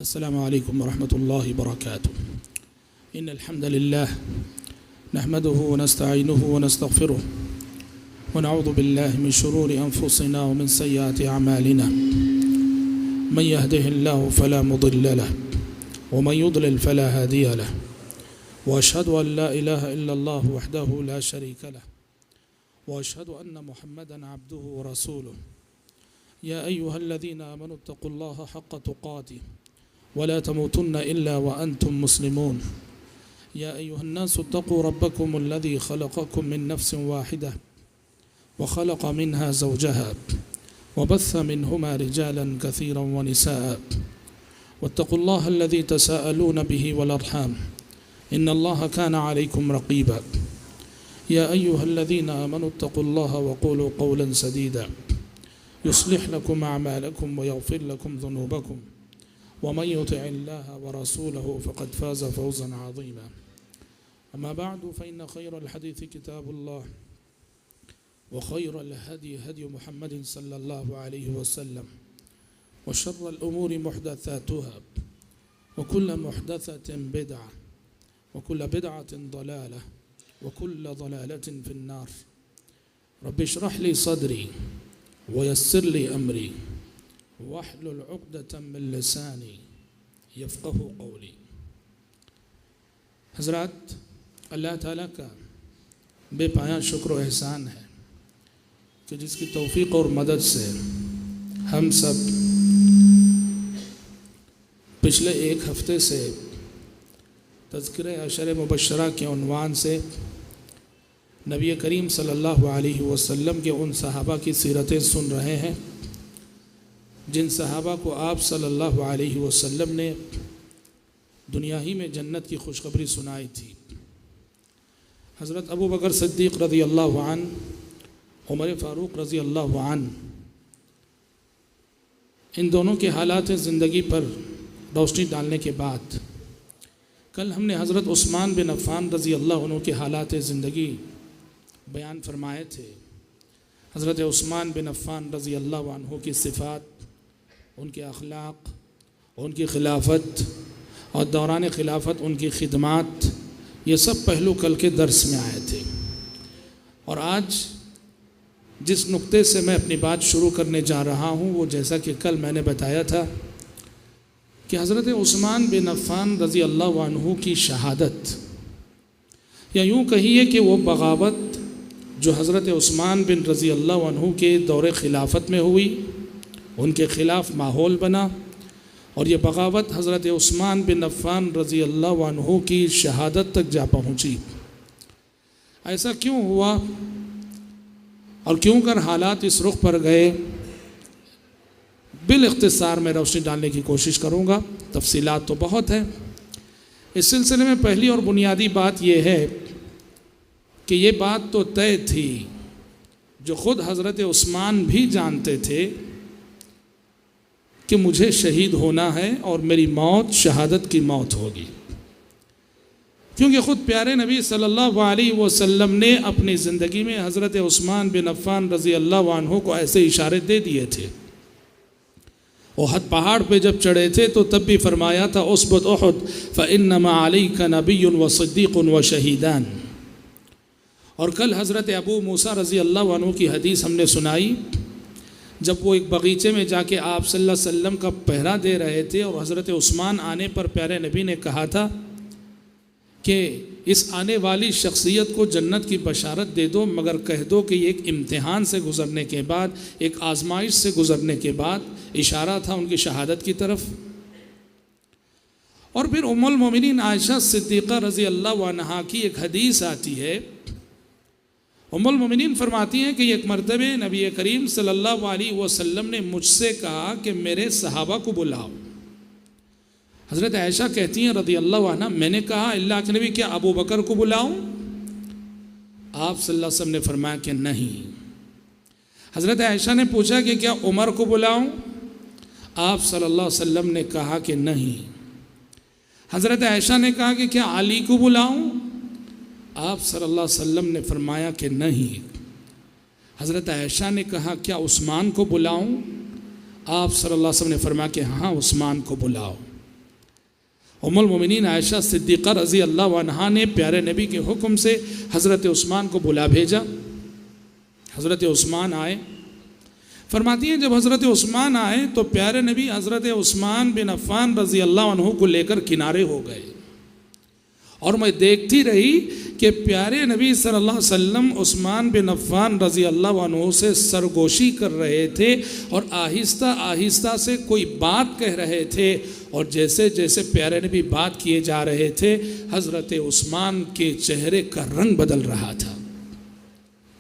السلام عليكم ورحمة الله وبركاته. إن الحمد لله نحمده ونستعينه ونستغفره ونعوذ بالله من شرور أنفسنا ومن سيئات أعمالنا. من يهده الله فلا مضل له ومن يضلل فلا هادي له، وأشهد أن لا إله إلا الله وحده لا شريك له، وأشهد أن محمدا عبده ورسوله. يا أيها الذين آمنوا اتقوا الله حق تقاته ولا تموتن إلا وأنتم مسلمون. يا أيها الناس اتقوا ربكم الذي خلقكم من نفس واحدة وخلق منها زوجها وبث منهما رجالا كثيرا ونساء، واتقوا الله الذي تساءلون به والأرحام إن الله كان عليكم رقيبا. يا أيها الذين آمنوا اتقوا الله وقولوا قولا سديدا يصلح لكم أعمالكم ويغفر لكم ذنوبكم، ومن يطع الله ورسوله فقد فاز فوزا عظيما. أما بعد فإن خير الحديث كتاب الله، وخير الهدي هدي محمد صلى الله عليه وسلم، وشر الأمور محدثاتها، وكل محدثة بدعة، وكل بدعة ضلالة، وكل ضلالة في النار. رب اشرح لي صدري ويسر لي أمري واحلل عقدة من لسانی یفقہوا قولی. حضرات، اللہ تعالیٰ کا بے پایہ شکر و احسان ہے کہ جس کی توفیق اور مدد سے ہم سب پچھلے ایک ہفتے سے تذکرہ عشر مبشرہ کے عنوان سے نبی کریم صلی اللہ علیہ وسلم کے ان صحابہ کی سیرتیں سن رہے ہیں جن صحابہ کو آپ صلی اللہ علیہ وسلم نے دنیا ہی میں جنت کی خوشخبری سنائی تھی. حضرت ابو بکر صدیق رضی اللہ عنہ، عمر فاروق رضی اللہ عنہ، ان دونوں کے حالات زندگی پر روشنی ڈالنے کے بعد کل ہم نے حضرت عثمان بن عفان رضی اللہ عنہ کے حالات زندگی بیان فرمائے تھے. حضرت عثمان بن عفان رضی اللہ عنہ کی صفات، ان کے اخلاق، ان کی خلافت اور دوران خلافت ان کی خدمات، یہ سب پہلو کل کے درس میں آئے تھے. اور آج جس نقطے سے میں اپنی بات شروع کرنے جا رہا ہوں وہ جیسا کہ کل میں نے بتایا تھا کہ حضرت عثمان بن عفان رضی اللہ عنہ کی شہادت، یا یوں کہیے کہ وہ بغاوت جو حضرت عثمان بن رضی اللہ عنہ کے دور خلافت میں ہوئی، ان کے خلاف ماحول بنا، اور یہ بغاوت حضرت عثمان بن عفان رضی اللہ عنہ کی شہادت تک جا پہنچی. ایسا کیوں ہوا اور کیوں کر حالات اس رخ پر گئے، بالاختصار میں روشنی ڈالنے کی کوشش کروں گا. تفصیلات تو بہت ہیں. اس سلسلے میں پہلی اور بنیادی بات یہ ہے کہ یہ بات تو طے تھی جو خود حضرت عثمان بھی جانتے تھے کہ مجھے شہید ہونا ہے اور میری موت شہادت کی موت ہوگی، کیونکہ خود پیارے نبی صلی اللہ علیہ وسلم نے اپنی زندگی میں حضرت عثمان بن عفان رضی اللہ عنہ کو ایسے اشارے دے دیے تھے. احد پہاڑ پہ جب چڑھے تھے تو تب بھی فرمایا تھا اثبت احد فإنما علیک نبی وصدیق وشہیدان. اور کل حضرت ابو موسیٰ رضی اللہ عنہ کی حدیث ہم نے سنائی جب وہ ایک باغیچے میں جا کے آپ صلی اللہ علیہ وسلم کا پہرا دے رہے تھے، اور حضرت عثمان آنے پر پیارے نبی نے کہا تھا کہ اس آنے والی شخصیت کو جنت کی بشارت دے دو، مگر کہہ دو کہ یہ ایک امتحان سے گزرنے کے بعد، ایک آزمائش سے گزرنے کے بعد، اشارہ تھا ان کی شہادت کی طرف. اور پھر ام المومنین عائشہ صدیقہ رضی اللہ عنہا کی ایک حدیث آتی ہے. ام المومنین فرماتی ہیں کہ ایک مرتبہ نبی کریم صلی اللہ علیہ وسلم نے مجھ سے کہا کہ میرے صحابہ کو بلاؤ. حضرت عائشہ کہتی ہیں رضی اللہ عنہ، میں نے کہا اللہ کے نبی کیا ابو بکر کو بلاؤں؟ آپ صلی اللہ علیہ وسلم نے فرمایا کہ نہیں. حضرت عائشہ نے پوچھا کہ کیا عمر کو بلاؤں؟ آپ صلی اللہ علیہ وسلم نے کہا کہ نہیں. حضرت عائشہ نے کہا کہ کیا علی کو بلاؤں؟ آپ صلی اللہ علیہ وسلم نے فرمایا کہ نہیں. حضرت عائشہ نے کہا کیا عثمان کو بلاؤں؟ آپ صلی اللہ علیہ وسلم نے فرمایا کہ ہاں عثمان کو بلاؤ. ام المومنین عائشہ صدیقہ رضی اللہ عنہا نے پیارے نبی کے حکم سے حضرت عثمان کو بلا بھیجا. حضرت عثمان آئے. فرماتی ہیں جب حضرت عثمان آئے تو پیارے نبی حضرت عثمان بن عفان رضی اللہ عنہ کو لے کر کنارے ہو گئے، اور میں دیکھتی رہی کہ پیارے نبی صلی اللہ علیہ وسلم عثمان بن عفان رضی اللہ عنہ سے سرگوشی کر رہے تھے اور آہستہ آہستہ سے کوئی بات کہہ رہے تھے، اور جیسے جیسے پیارے نبی بات کیے جا رہے تھے حضرت عثمان کے چہرے کا رنگ بدل رہا تھا.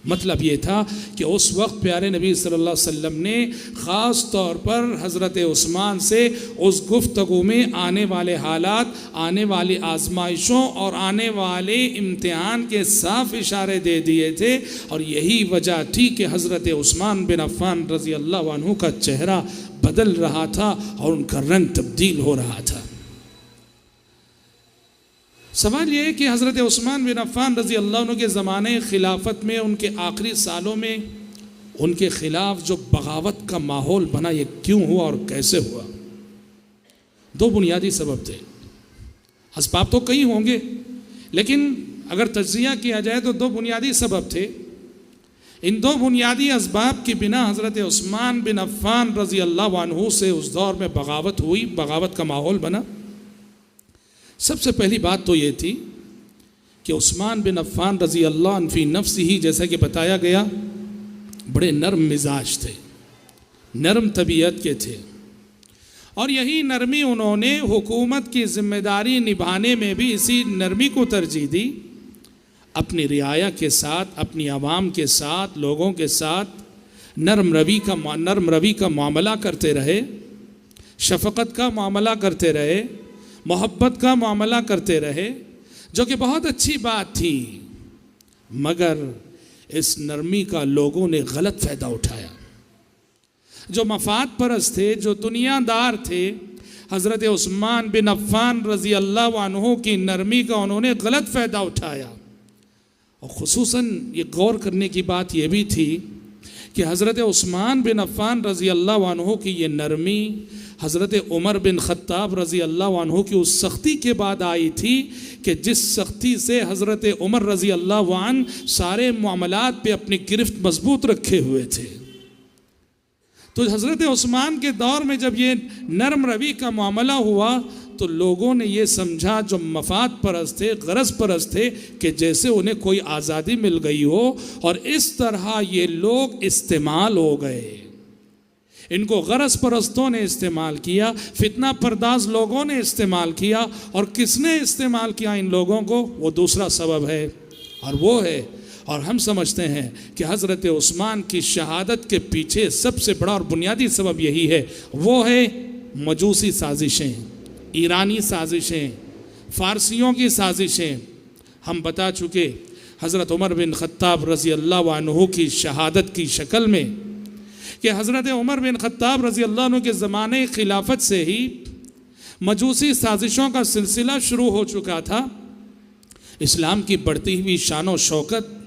مطلب یہ تھا کہ اس وقت پیارے نبی صلی اللہ علیہ وسلم نے خاص طور پر حضرت عثمان سے اس گفتگو میں آنے والے حالات، آنے والی آزمائشوں اور آنے والے امتحان کے صاف اشارے دے دیے تھے، اور یہی وجہ تھی کہ حضرت عثمان بن عفان رضی اللہ عنہ کا چہرہ بدل رہا تھا اور ان کا رنگ تبدیل ہو رہا تھا. سوال یہ ہے کہ حضرت عثمان بن عفان رضی اللہ عنہ کے زمانے خلافت میں، ان کے آخری سالوں میں ان کے خلاف جو بغاوت کا ماحول بنا، یہ کیوں ہوا اور کیسے ہوا؟ دو بنیادی سبب تھے. اسباب تو کئی ہوں گے، لیکن اگر تجزیہ کیا جائے تو دو بنیادی سبب تھے. ان دو بنیادی اسباب کی بنا حضرت عثمان بن عفان رضی اللہ عنہ سے اس دور میں بغاوت ہوئی، بغاوت کا ماحول بنا. سب سے پہلی بات تو یہ تھی کہ عثمان بن عفان رضی اللہ عنہ فی نفسہ ہی، جیسا کہ بتایا گیا، بڑے نرم مزاج تھے، نرم طبیعت کے تھے، اور یہی نرمی انہوں نے حکومت کی ذمہ داری نبھانے میں بھی اسی نرمی کو ترجیح دی. اپنی رعایا کے ساتھ، اپنی عوام کے ساتھ، لوگوں کے ساتھ نرم روی کا معاملہ کرتے رہے، شفقت کا معاملہ کرتے رہے، محبت کا معاملہ کرتے رہے، جو کہ بہت اچھی بات تھی. مگر اس نرمی کا لوگوں نے غلط فائدہ اٹھایا. جو مفاد پرست تھے، جو دنیا دار تھے، حضرت عثمان بن عفان رضی اللہ عنہ کی نرمی کا انہوں نے غلط فائدہ اٹھایا. اور خصوصاً یہ غور کرنے کی بات یہ بھی تھی کہ حضرت عثمان بن عفان رضی اللہ عنہ کی یہ نرمی حضرت عمر بن خطاب رضی اللہ عنہ کی اس سختی کے بعد آئی تھی کہ جس سختی سے حضرت عمر رضی اللہ عنہ سارے معاملات پہ اپنی گرفت مضبوط رکھے ہوئے تھے. تو حضرت عثمان کے دور میں جب یہ نرم روی کا معاملہ ہوا تو لوگوں نے یہ سمجھا، جو مفاد پرست تھے، غرض پرست تھے، کہ جیسے انہیں کوئی آزادی مل گئی ہو، اور اس طرح یہ لوگ استعمال ہو گئے. ان کو غرض پرستوں نے استعمال کیا، فتنہ پرداز لوگوں نے استعمال کیا. اور کس نے استعمال کیا ان لوگوں کو؟ وہ دوسرا سبب ہے، اور وہ ہے، اور ہم سمجھتے ہیں کہ حضرت عثمان کی شہادت کے پیچھے سب سے بڑا اور بنیادی سبب یہی ہے. وہ ہے مجوسی سازشیں، ایرانی سازشیں، فارسیوں کی سازشیں. ہم بتا چکے حضرت عمر بن خطاب رضی اللہ عنہ کی شہادت کی شکل میں کہ حضرت عمر بن خطاب رضی اللہ عنہ کے زمانے خلافت سے ہی مجوسی سازشوں کا سلسلہ شروع ہو چکا تھا. اسلام کی بڑھتی ہوئی شان و شوکت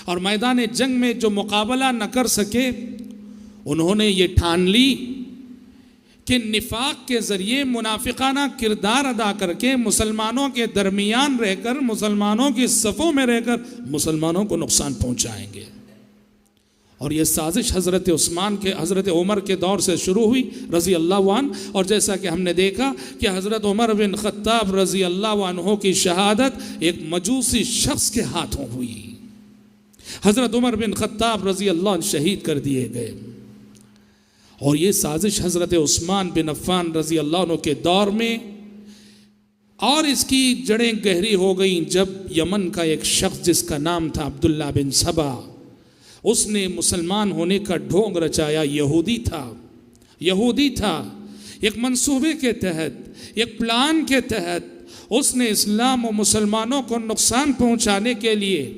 اور میدان جنگ میں جو مقابلہ نہ کر سکے، انہوں نے یہ ٹھان لی کہ نفاق کے ذریعے منافقانہ کردار ادا کر کے مسلمانوں کے درمیان رہ کر، مسلمانوں کی صفوں میں رہ کر مسلمانوں کو نقصان پہنچائیں گے. اور یہ سازش حضرت عمر کے دور سے شروع ہوئی رضی اللہ عنہ. اور جیسا کہ ہم نے دیکھا کہ حضرت عمر بن خطاب رضی اللہ عنہ کی شہادت ایک مجوسی شخص کے ہاتھوں ہوئی. حضرت عمر بن خطاب رضی اللہ عنہ شہید کر دیے گئے. اور یہ سازش حضرت عثمان بن عفان رضی اللہ عنہ کے دور میں، اور اس کی جڑیں گہری ہو گئیں جب یمن کا ایک شخص جس کا نام تھا عبداللہ بن سبا، اس نے مسلمان ہونے کا ڈھونگ رچایا. یہودی تھا. ایک منصوبے کے تحت، ایک پلان کے تحت اس نے اسلام و مسلمانوں کو نقصان پہنچانے کے لیے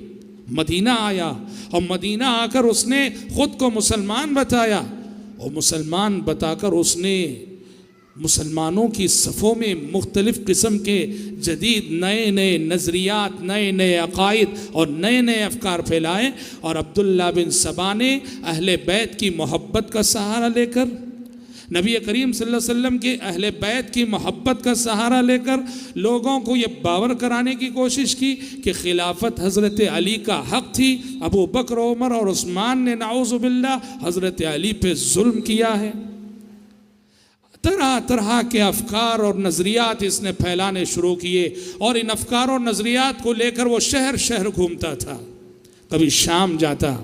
مدینہ آیا، اور مدینہ آ کر اس نے خود کو مسلمان بتایا، اور مسلمان بتا کر اس نے مسلمانوں کی صفوں میں مختلف قسم کے جدید نئے نظریات، نئے عقائد اور نئے افکار پھیلائے. اور عبداللہ بن سبا نے اہل بیت کی محبت کا سہارا لے کر، نبی کریم صلی اللہ علیہ وسلم کے اہل بیت کی محبت کا سہارا لے کر لوگوں کو یہ باور کرانے کی کوشش کی کہ خلافت حضرت علی کا حق تھی، ابو بکر، عمر اور عثمان نے نعوذ باللہ حضرت علی پہ ظلم کیا ہے۔ طرح طرح کے افکار اور نظریات اس نے پھیلانے شروع کیے، اور ان افکار اور نظریات کو لے کر وہ شہر شہر گھومتا تھا۔ کبھی شام جاتا،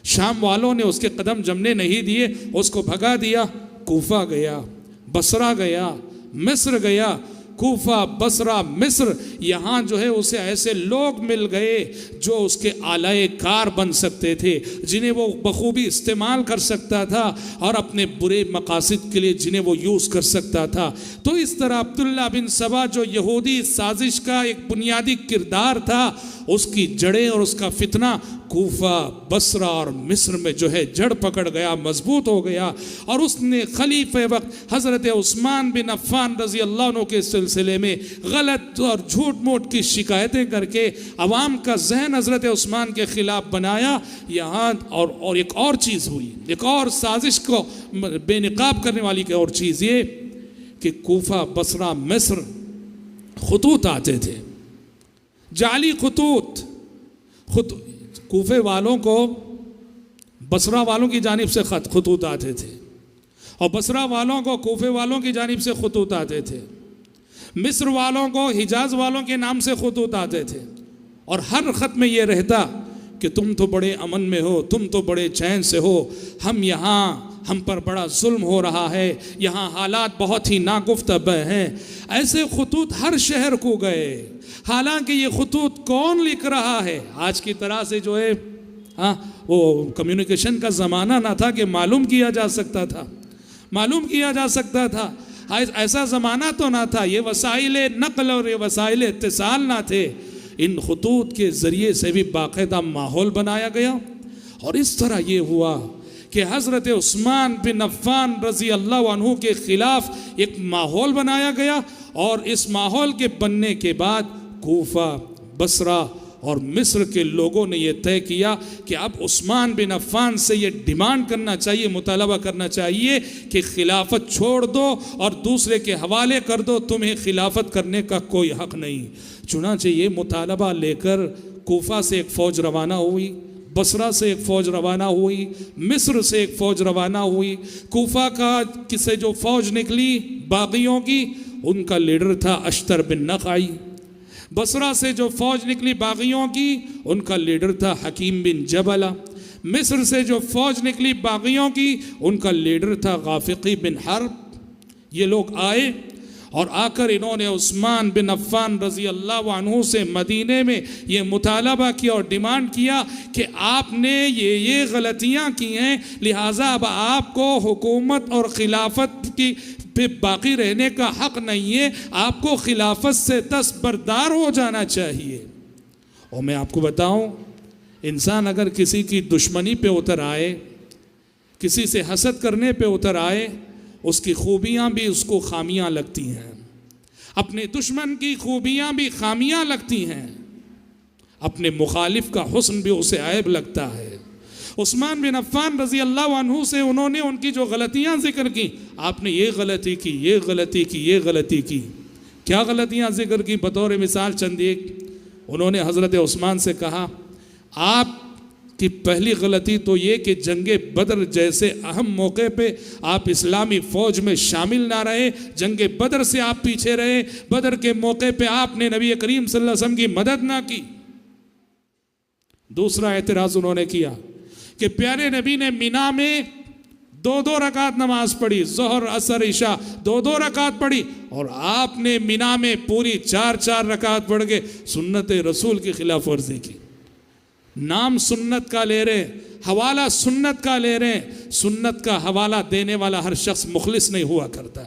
شام والوں نے اس کے قدم جمنے نہیں دیے، اس کو بھگا دیا، کوفہ گیا، بصرہ گیا، مصر گیا۔ کوفہ، بصرہ، مصر، یہاں جو ہے اسے ایسے لوگ مل گئے جو اس کے آلائے کار بن سکتے تھے، جنہیں وہ بخوبی استعمال کر سکتا تھا، اور اپنے برے مقاصد کے لیے جنہیں وہ یوز کر سکتا تھا۔ تو اس طرح عبداللہ بن سبا جو یہودی سازش کا ایک بنیادی کردار تھا، اس کی جڑیں اور اس کا فتنہ کوفہ، بصرہ اور مصر میں جو ہے جڑ پکڑ گیا، مضبوط ہو گیا، اور اس نے خلیفہ وقت حضرت عثمان بن عفان رضی اللہ عنہ کے سلسلے میں غلط اور جھوٹ موٹ کی شکایتیں کر کے عوام کا ذہن حضرت عثمان کے خلاف بنایا۔ یہاں اور ایک اور چیز ہوئی، ایک اور سازش کو بے نقاب کرنے والی ایک اور چیز یہ کہ کوفہ، بصرہ، مصر خطوط آتے تھے، جعلی خطوط کوفے والوں کو بصرہ والوں کی جانب سے خطوط آتے تھے، اور بصرہ والوں کو کوفے والوں کی جانب سے خطوط آتے تھے، مصر والوں کو حجاز والوں کے نام سے خطوط آتے تھے، اور ہر خط میں یہ رہتا کہ تم تو بڑے امن میں ہو، تم تو بڑے چین سے ہو، ہم پر بڑا ظلم ہو رہا ہے، یہاں حالات بہت ہی ناگفتہ ہیں۔ ایسے خطوط ہر شہر کو گئے، حالانکہ یہ خطوط کون لکھ رہا ہے؟ آج کی طرح سے جو ہے وہ کمیونیکیشن کا زمانہ نہ تھا کہ معلوم کیا جا سکتا تھا، ایسا زمانہ تو نہ تھا، یہ وسائل نقل اور یہ وسائل اتصال نہ تھے۔ ان خطوط کے ذریعے سے بھی باقاعدہ ماحول بنایا گیا، اور اس طرح یہ ہوا کہ حضرت عثمان بن عفان رضی اللہ عنہ کے خلاف ایک ماحول بنایا گیا، اور اس ماحول کے بننے کے بعد کوفہ، بصرہ اور مصر کے لوگوں نے یہ طے کیا کہ اب عثمان بن عفان سے یہ ڈیمانڈ کرنا چاہیے، مطالبہ کرنا چاہیے کہ خلافت چھوڑ دو اور دوسرے کے حوالے کر دو، تمہیں خلافت کرنے کا کوئی حق نہیں۔ چنانچہ یہ مطالبہ لے کر کوفہ سے ایک فوج روانہ ہوئی، بصرہ سے ایک فوج روانہ ہوئی، مصر سے ایک فوج روانہ ہوئی۔ کوفہ کا سے جو فوج نکلی باغیوں کی، ان کا لیڈر تھا اشتر بن نخعی۔ بصرہ سے جو فوج نکلی باغیوں کی، ان کا لیڈر تھا حکیم بن جبلہ۔ مصر سے جو فوج نکلی باغیوں کی، ان کا لیڈر تھا غافقی بن حرب۔ یہ لوگ آئے، اور آ کر انہوں نے عثمان بن عفان رضی اللہ عنہ سے مدینے میں یہ مطالبہ کیا اور ڈیمانڈ کیا کہ آپ نے یہ غلطیاں کی ہیں، لہٰذا اب آپ کو حکومت اور خلافت کی پہ باقی رہنے کا حق نہیں ہے، آپ کو خلافت سے دستبردار ہو جانا چاہیے۔ اور میں آپ کو بتاؤں، انسان اگر کسی کی دشمنی پہ اتر آئے، کسی سے حسد کرنے پہ اتر آئے، اس کی خوبیاں بھی اس کو خامیاں لگتی ہیں، اپنے دشمن کی خوبیاں بھی خامیاں لگتی ہیں، اپنے مخالف کا حسن بھی اسے عیب لگتا ہے۔ عثمان بن عفان رضی اللہ عنہ سے انہوں نے ان کی جو غلطیاں ذکر کی، آپ نے یہ غلطی کی، یہ غلطی کی، یہ غلطی کی۔ کیا غلطیاں ذکر کی؟ بطور مثال چند ایک، انہوں نے حضرت عثمان سے کہا، آپ کی پہلی غلطی تو یہ کہ جنگ بدر جیسے اہم موقع پہ آپ اسلامی فوج میں شامل نہ رہے، جنگ بدر سے آپ پیچھے رہے، بدر کے موقع پہ آپ نے نبی کریم صلی اللہ علیہ وسلم کی مدد نہ کی۔ دوسرا اعتراض انہوں نے کیا کہ پیارے نبی نے مینا میں 2 رکعت نماز پڑھی، ظہر، عصر، عشاء 2 رکعت پڑھی، اور آپ نے مینا میں پوری 4 رکعت پڑھ کے سنت رسول کی خلاف ورزی کی۔ نام سنت کا لے رہے، حوالہ سنت کا لے رہے، سنت کا حوالہ دینے والا ہر شخص مخلص نہیں ہوا کرتا،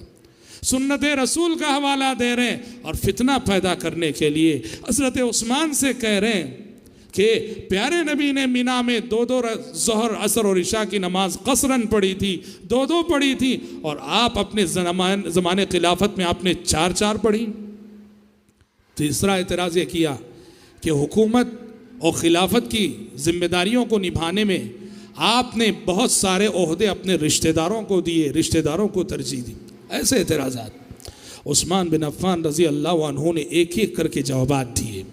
سنت رسول کا حوالہ دے رہے اور فتنہ پیدا کرنے کے لیے حضرت عثمان سے کہہ رہے ہیں کہ پیارے نبی نے مینا میں 2 ظہر، عصر اور عشاء کی نماز قصراً پڑھی تھی، 2 پڑھی تھی، اور آپ اپنے زمانے خلافت میں آپ نے 4 پڑھی۔ تیسرا اعتراض یہ کیا کہ حکومت اور خلافت کی ذمہ داریوں کو نبھانے میں آپ نے بہت سارے عہدے اپنے رشتہ داروں کو دیے، رشتہ داروں کو ترجیح دی۔ ایسے اعتراضات عثمان بن عفان رضی اللہ عنہ نے ایک ایک کر کے جوابات دیے۔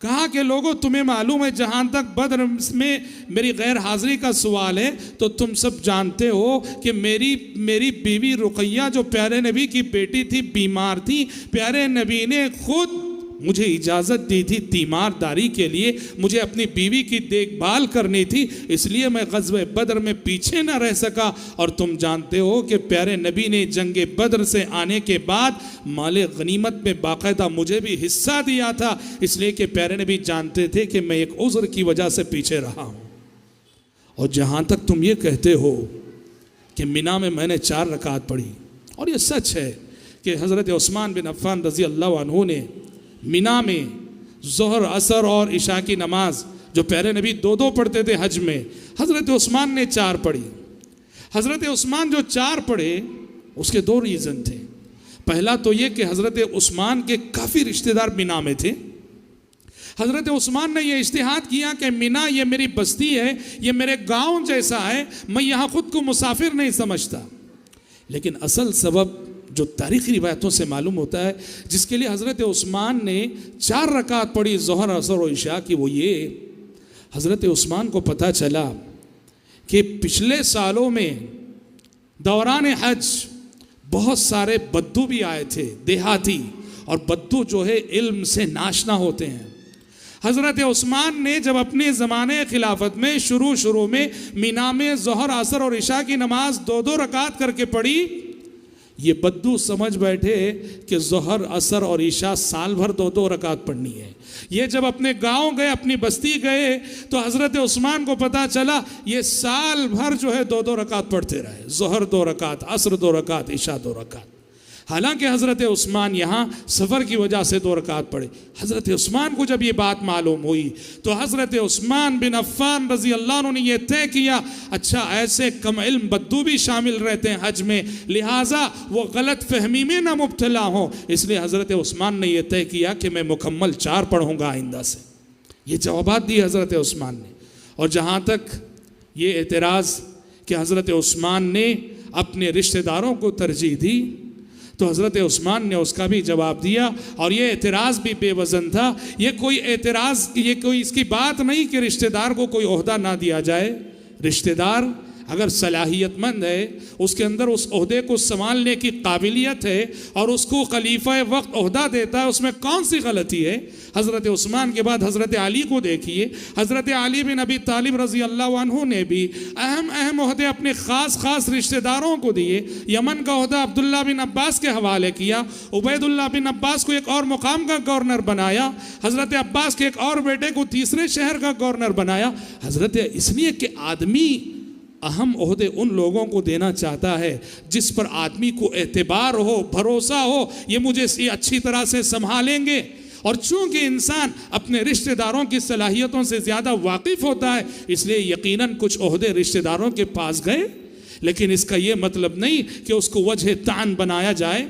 کہا کہ لوگوں تمہیں معلوم ہے جہاں تک بدر میں میری غیر حاضری کا سوال ہے تو تم سب جانتے ہو کہ میری بیوی رقیہ جو پیارے نبی کی بیٹی تھی بیمار تھی، پیارے نبی نے خود مجھے اجازت دی تھی تیمار داری کے لیے، مجھے اپنی بیوی کی دیکھ بھال کرنی تھی، اس لیے میں غزوہ بدر میں پیچھے نہ رہ سکا۔ اور تم جانتے ہو کہ پیارے نبی نے جنگ بدر سے آنے کے بعد مال غنیمت میں باقاعدہ مجھے بھی حصہ دیا تھا، اس لیے کہ پیارے نبی جانتے تھے کہ میں ایک عذر کی وجہ سے پیچھے رہا ہوں۔ اور جہاں تک تم یہ کہتے ہو کہ مینا میں نے 4 رکعت پڑھی، اور یہ سچ ہے کہ حضرت عثمان بن عفان رضی اللہ عنہ نے مینا میں ظہر عصر اور عشاء کی نماز جو پیارے نبی 2 پڑھتے تھے حج میں، حضرت عثمان نے 4 پڑھی۔ حضرت عثمان جو 4 پڑھے اس کے 2 ریزن تھے۔ پہلا تو یہ کہ حضرت عثمان کے کافی رشتہ دار مینا میں تھے۔ حضرت عثمان نے یہ اجتہاد کیا کہ مینا یہ میری بستی ہے، یہ میرے گاؤں جیسا ہے، میں یہاں خود کو مسافر نہیں سمجھتا۔ لیکن اصل سبب جو تاریخی روایتوں سے معلوم ہوتا ہے جس کے لیے حضرت عثمان نے 4 رکعت پڑھی ظہر عصر و عشاء کی، وہ یہ حضرت عثمان کو پتہ چلا کہ پچھلے سالوں میں دوران حج بہت سارے بدو بھی آئے تھے دیہاتی، اور بدو جو ہے علم سے ناشنا ہوتے ہیں۔ حضرت عثمان نے جب اپنے زمانے خلافت میں شروع میں مینا میں ظہر عصر اور عشاء کی نماز 2 رکعت کر کے پڑھی، یہ بدو سمجھ بیٹھے کہ ظہر عصر اور عشاء سال بھر 2 رکعت پڑھنی ہے۔ یہ جب اپنے گاؤں گئے، اپنی بستی گئے، تو حضرت عثمان کو پتا چلا یہ سال بھر جو ہے 2 رکعت پڑھتے رہے، ظہر 2 رکعت، عصر 2 رکعت، عشاء 2 رکعت۔ حالانکہ حضرت عثمان یہاں سفر کی وجہ سے 2 رکعت پڑھے۔ حضرت عثمان کو جب یہ بات معلوم ہوئی تو حضرت عثمان بن عفان رضی اللہ عنہ نے یہ طے کیا، اچھا ایسے کم علم بدو بھی شامل رہتے ہیں حج میں، لہٰذا وہ غلط فہمی میں نہ مبتلا ہوں، اس لیے حضرت عثمان نے یہ طے کیا کہ میں مکمل 4 پڑھوں گا آئندہ سے۔ یہ جوابات دی حضرت عثمان نے۔ اور جہاں تک یہ اعتراض کہ حضرت عثمان نے اپنے رشتہ داروں کو ترجیح دی، تو حضرت عثمان نے اس کا بھی جواب دیا، اور یہ اعتراض بھی بے وزن تھا۔ یہ کوئی اعتراض، یہ کوئی اس کی بات نہیں کہ رشتہ دار کو کوئی عہدہ نہ دیا جائے۔ رشتہ دار اگر صلاحیت مند ہے، اس کے اندر اس عہدے کو سنبھالنے کی قابلیت ہے، اور اس کو خلیفہ وقت عہدہ دیتا ہے، اس میں کون سی غلطی ہے؟ حضرت عثمان کے بعد حضرت علی کو دیکھیے، حضرت علی بن ابی طالب رضی اللہ عنہ نے بھی اہم عہدے اپنے خاص رشتہ داروں کو دیے۔ یمن کا عہدہ عبداللہ بن عباس کے حوالے کیا، عبید اللہ بن عباس کو ایک اور مقام کا گورنر بنایا، حضرت عباس کے ایک اور بیٹے کو تیسرے شہر کا گورنر بنایا۔ حضرت اس لیے کہ آدمی اہم عہدے ان لوگوں کو دینا چاہتا ہے جس پر آدمی کو اعتبار ہو، بھروسہ ہو، یہ مجھے اچھی طرح سے سنبھالیں گے۔ اور چونکہ انسان اپنے رشتہ داروں کی صلاحیتوں سے زیادہ واقف ہوتا ہے، اس لیے یقیناً کچھ عہدے رشتہ داروں کے پاس گئے، لیکن اس کا یہ مطلب نہیں کہ اس کو وجہ طعن بنایا جائے۔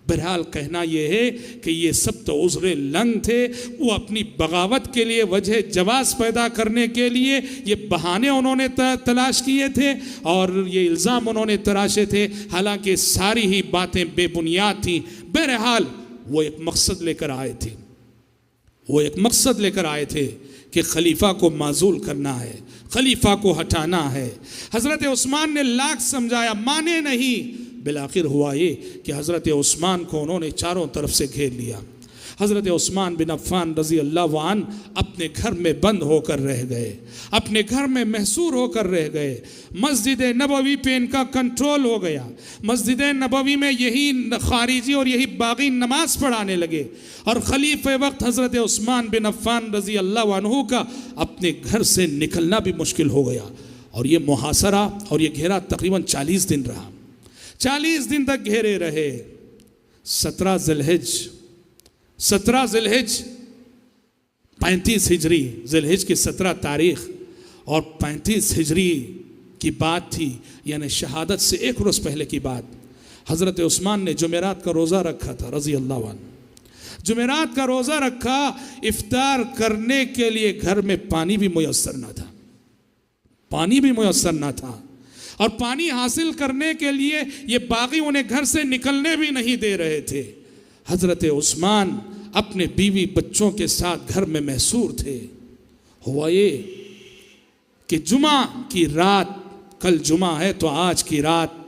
بہرحال کہنا یہ ہے کہ یہ سب تو عذر لنگ تھے، وہ اپنی بغاوت کے لیے وجہ جواز پیدا کرنے کے لیے یہ بہانے انہوں نے تلاش کیے تھے اور یہ الزام انہوں نے تراشے تھے، حالانکہ ساری ہی باتیں بے بنیاد تھیں۔ بہرحال وہ ایک مقصد لے کر آئے تھے کہ خلیفہ کو معزول کرنا ہے، خلیفہ کو ہٹانا ہے۔ حضرت عثمان نے لاکھ سمجھایا، مانے نہیں۔ بالآخر ہوا یہ کہ حضرت عثمان کو انہوں نے چاروں طرف سے گھیر لیا۔ حضرت عثمان بن عفان رضی اللہ عنہ اپنے گھر میں بند ہو کر رہ گئے، اپنے گھر میں محصور ہو کر رہ گئے۔ مسجد نبوی پہ ان کا کنٹرول ہو گیا، مسجد نبوی میں یہی خارجی اور یہی باغی نماز پڑھانے لگے، اور خلیفہ وقت حضرت عثمان بن عفان رضی اللہ عنہ کا اپنے گھر سے نکلنا بھی مشکل ہو گیا۔ اور یہ محاصرہ اور یہ گھیرا تقریباً 40 دن رہا، 40 دن تک گھیرے رہے۔ 17 ذی الحج 35 ہجری، ذی الحج کی 17 تاریخ اور 35 ہجری کی بات تھی، یعنی شہادت سے ایک روز پہلے کی بات۔ حضرت عثمان نے جمعرات کا روزہ رکھا تھا رضی اللہ عنہ، جمعرات کا روزہ رکھا، افطار کرنے کے لیے گھر میں پانی بھی میسر نہ تھا، پانی بھی میسر نہ تھا، اور پانی حاصل کرنے کے لیے یہ باغی انہیں گھر سے نکلنے بھی نہیں دے رہے تھے۔ حضرت عثمان اپنے بیوی بچوں کے ساتھ گھر میں محصور تھے۔ ہوا یہ کہ جمعہ کی رات، کل جمعہ ہے تو آج کی رات،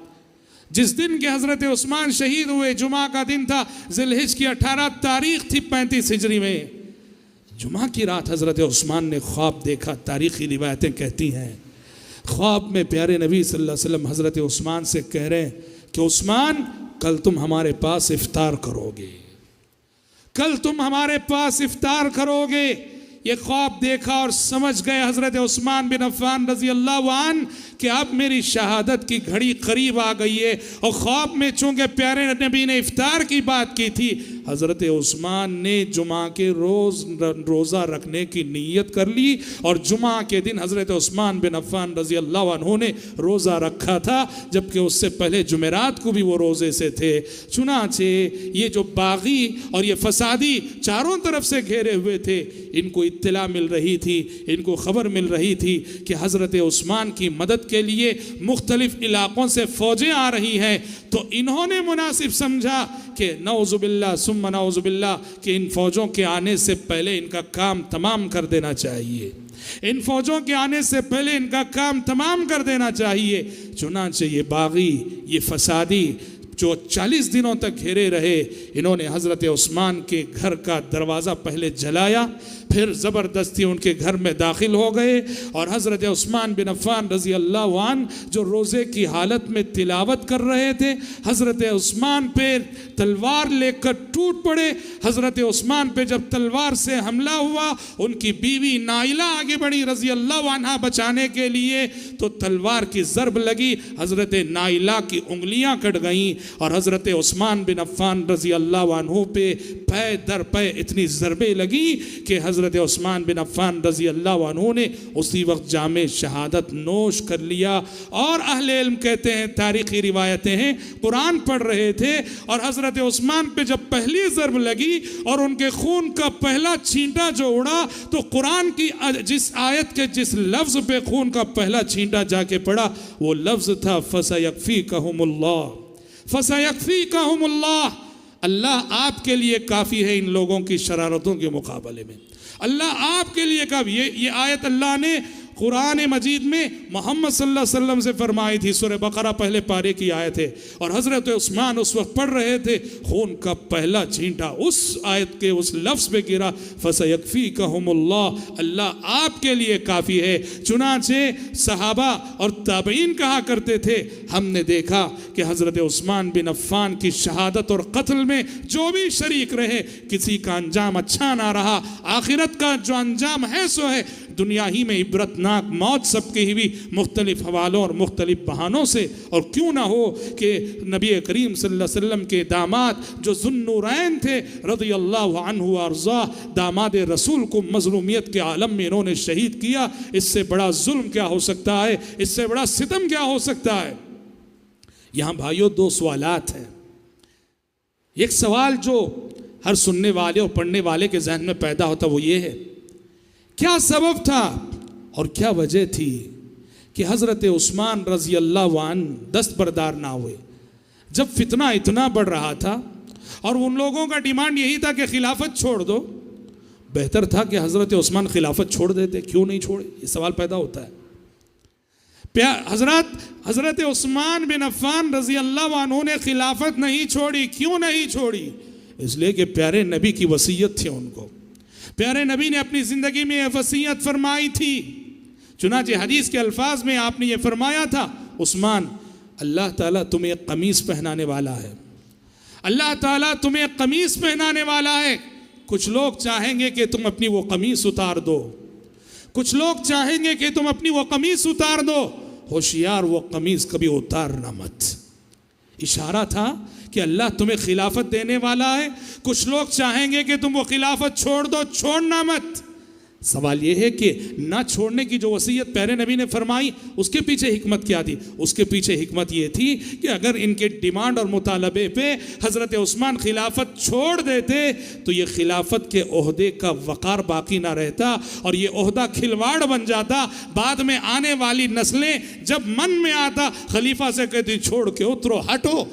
جس دن کے حضرت عثمان شہید ہوئے، جمعہ کا دن تھا، ذی الحجہ کی 18 تاریخ تھی 35 ہجری میں۔ جمعہ کی رات حضرت عثمان نے خواب دیکھا۔ تاریخی روایتیں کہتی ہیں خواب میں پیارے نبی صلی اللہ علیہ وسلم حضرت عثمان سے کہہ رہے ہیں کہ عثمان کل تم ہمارے پاس افطار کرو گے، کل تم ہمارے پاس افطار کرو گے۔ یہ خواب دیکھا اور سمجھ گئے حضرت عثمان بن عفان رضی اللہ عنہ کہ اب میری شہادت کی گھڑی قریب آ گئی ہے۔ اور خواب میں چونکہ پیارے نبی نے افطار کی بات کی تھی، حضرت عثمان نے جمعہ کے روز روزہ رکھنے کی نیت کر لی، اور جمعہ کے دن حضرت عثمان بن عفان رضی اللہ عنہ نے روزہ رکھا تھا، جبکہ اس سے پہلے جمعرات کو بھی وہ روزے سے تھے۔ چنانچہ یہ جو باغی اور یہ فسادی چاروں طرف سے گھیرے ہوئے تھے، ان کو اطلاع مل رہی تھی، ان کو خبر مل رہی تھی کہ حضرت عثمان کی مدد کے لیے مختلف علاقوں سے فوجیں آ رہی ہیں، تو انہوں نے مناسب سمجھا کہ نعوذ باللہ ثم نعوذ باللہ کہ ان فوجوں کے آنے سے پہلے ان کا کام تمام کر دینا چاہیے، ان فوجوں کے آنے سے پہلے ان کا کام تمام کر دینا چاہیے۔ چنانچہ یہ باغی، یہ فسادی جو 40 دنوں تک گھیرے رہے، انہوں نے حضرت عثمان کے گھر کا دروازہ پہلے جلایا، پھر زبردستی ان کے گھر میں داخل ہو گئے، اور حضرت عثمان بن عفان رضی اللہ عنہ جو روزے کی حالت میں تلاوت کر رہے تھے، حضرت عثمان پہ تلوار لے کر ٹوٹ پڑے۔ حضرت عثمان پہ جب تلوار سے حملہ ہوا، ان کی بیوی نائلہ آگے بڑھی رضی اللہ عنہ بچانے کے لیے، تو تلوار کی ضرب لگی، حضرت نائلہ کی انگلیاں کٹ گئیں، اور حضرت عثمان بن عفان رضی اللہ عنہ پہ پے در پے اتنی ضربیں لگی کہ حضرت عثمان بن عفان رضی اللہ عنہ نے اسی وقت جام شہادت نوش کر لیا۔ اور اہل علم کہتے ہیں، تاریخی روایتیں ہیں، قرآن پڑھ رہے تھے اور حضرت عثمان پہ جب پہلی ضرب لگی اور ان کے خون کا پہلا چھینٹا جو اڑا، تو قرآن کی جس آیت کے جس لفظ پہ خون کا پہلا چھینٹا جا کے پڑا، وہ لفظ تھا فَسَيَكْفِيكَهُمُ اللَّهُ فَسَيَكْفِيكَهُمُ اللَّهُ، اللہ آپ کے لیے کافی ہے ان لوگوں کی شرارتوں کے مقابلے میں، اللہ آپ کے لیے کافی۔ یہ آیت اللہ نے قرآن مجید میں محمد صلی اللہ علیہ وسلم سے فرمائی تھی، سورہ بقرہ پہلے پارے کی آیت ہے، اور حضرت عثمان اس وقت پڑھ رہے تھے، خون کا پہلا چھینٹا اس آیت کے اس لفظ پہ گرا، فَسَيَكْفِيكَهُمُ اللَّهُ، اللہ آپ کے لیے کافی ہے۔ چنانچہ صحابہ اور تابعین کہا کرتے تھے، ہم نے دیکھا کہ حضرت عثمان بن عفان کی شہادت اور قتل میں جو بھی شریک رہے، کسی کا انجام اچھا نہ رہا، آخرت کا جو انجام ہے سو ہے، دنیا ہی میں عبرتناک موت سب کی بھی مختلف حوالوں اور مختلف بہانوں سے۔ اور کیوں نہ ہو کہ نبی کریم صلی اللہ علیہ وسلم کے داماد جو ذو النورین تھے رضی اللہ عنہ وارضاہ، داماد رسول کو مظلومیت کے عالم میں انہوں نے شہید کیا، اس سے بڑا ظلم کیا ہو سکتا ہے، اس سے بڑا ستم کیا ہو سکتا ہے۔ یہاں بھائیوں دو سوالات ہیں۔ ایک سوال جو ہر سننے والے اور پڑھنے والے کے ذہن میں پیدا ہوتا وہ یہ ہے، کیا سبب تھا اور کیا وجہ تھی کہ حضرت عثمان رضی اللہ عنہ دستبردار نہ ہوئے؟ جب فتنہ اتنا بڑھ رہا تھا اور ان لوگوں کا ڈیمانڈ یہی تھا کہ خلافت چھوڑ دو، بہتر تھا کہ حضرت عثمان خلافت چھوڑ دیتے، کیوں نہیں چھوڑے؟ یہ سوال پیدا ہوتا ہے۔ حضرت عثمان بن عفان رضی اللہ عنہ نے خلافت نہیں چھوڑی، کیوں نہیں چھوڑی؟ اس لیے کہ پیارے نبی کی وصیت تھی ان کو، پیارے نبی نے اپنی زندگی میں یہ وصیت فرمائی تھی۔ چنانچہ حدیث کے الفاظ میں آپ نے یہ فرمایا تھا، عثمان اللہ تعالیٰ تمہیں ایک قمیص پہنانے والا ہے، اللہ تعالیٰ تمہیں ایک قمیص پہنانے والا ہے، کچھ لوگ چاہیں گے کہ تم اپنی وہ قمیص اتار دو، کچھ لوگ چاہیں گے کہ تم اپنی وہ قمیص اتار دو، ہوشیار وہ قمیص کبھی اتارنا مت۔ اشارہ تھا کہ اللہ تمہیں خلافت دینے والا ہے، کچھ لوگ چاہیں گے کہ تم وہ خلافت چھوڑ دو، چھوڑنا مت۔ سوال یہ ہے کہ نہ چھوڑنے کی جو وصیت پیارے نبی نے فرمائی اس کے پیچھے حکمت کیا تھی؟ اس کے پیچھے حکمت یہ تھی کہ اگر ان کے ڈیمانڈ اور مطالبے پہ حضرت عثمان خلافت چھوڑ دیتے تو یہ خلافت کے عہدے کا وقار باقی نہ رہتا اور یہ عہدہ کھلواڑ بن جاتا. بعد میں آنے والی نسلیں جب من میں آتا خلیفہ سے کہتی چھوڑ کے اترو ہٹو.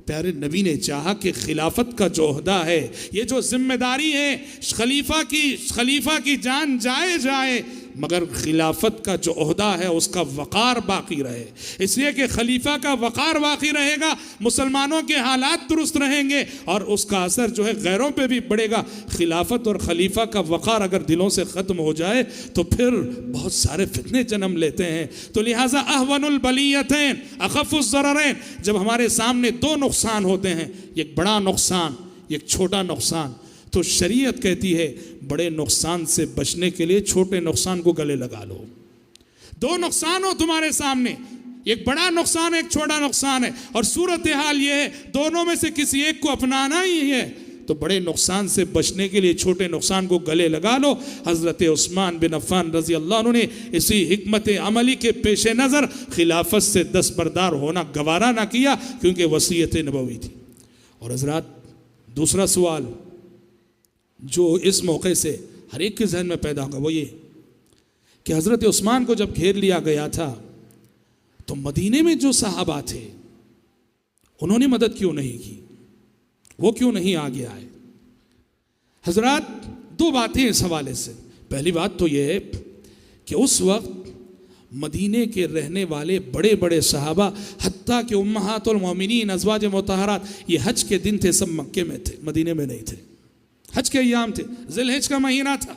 پیارے نبی نے چاہا کہ خلافت کا جو عہدہ ہے، یہ جو ذمہ داری ہے، خلیفہ کی جان جائے مگر خلافت کا جو عہدہ ہے اس کا وقار باقی رہے. اس لیے کہ خلیفہ کا وقار باقی رہے گا، مسلمانوں کے حالات درست رہیں گے اور اس کا اثر جو ہے غیروں پہ بھی پڑے گا. خلافت اور خلیفہ کا وقار اگر دلوں سے ختم ہو جائے تو پھر بہت سارے فتنے جنم لیتے ہیں. تو لہٰذا اہون البلیتین اخف الضررین، جب ہمارے سامنے دو نقصان ہوتے ہیں، ایک بڑا نقصان ایک چھوٹا نقصان، تو شریعت کہتی ہے بڑے نقصان سے بچنے کے لیے چھوٹے نقصان کو گلے لگا لو. دو نقصان ہو تمہارے سامنے، ایک بڑا نقصان ایک چھوٹا نقصان ہے، اور صورتحال یہ ہے دونوں میں سے کسی ایک کو اپنانا ہی ہے. تو بڑے نقصان سے بچنے کے لیے چھوٹے نقصان کو گلے لگا لو. حضرت عثمان بن عفان رضی اللہ عنہ نے اسی حکمت عملی کے پیش نظر خلافت سے دستبردار ہونا گوارا نہ کیا، کیونکہ وصیت نبوی تھی. اور حضرات دوسرا سوال جو اس موقع سے ہر ایک کے ذہن میں پیدا ہوگا وہ یہ کہ حضرت عثمان کو جب گھیر لیا گیا تھا تو مدینے میں جو صحابہ تھے انہوں نے مدد کیوں نہیں کی؟ وہ کیوں نہیں آگے آئے؟ حضرات دو باتیں اس حوالے سے. پہلی بات تو یہ ہے کہ اس وقت مدینے کے رہنے والے بڑے بڑے صحابہ، حتیٰ کہ امہات المومنین ازواج مطہرات، یہ حج کے دن تھے، سب مکے میں تھے، مدینے میں نہیں تھے. حج کے ایام تھے، ذی الحج کا مہینہ تھا.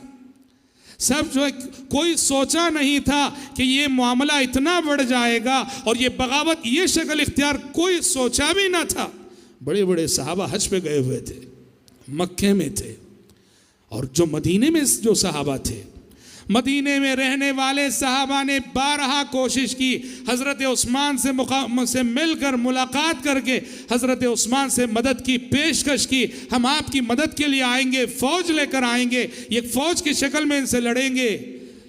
سب جو ہے کوئی سوچا نہیں تھا کہ یہ معاملہ اتنا بڑھ جائے گا اور یہ بغاوت یہ شکل اختیار کوئی سوچا بھی نہ تھا. بڑے بڑے صحابہ حج پہ گئے ہوئے تھے، مکے میں تھے. اور جو مدینے میں جو صحابہ تھے، مدینے میں رہنے والے صحابہ نے بارہا کوشش کی حضرت عثمان سے مل کر ملاقات کر کے حضرت عثمان سے مدد کی پیشکش کی. ہم آپ کی مدد کے لیے آئیں گے، فوج لے کر آئیں گے، ایک فوج کی شکل میں ان سے لڑیں گے.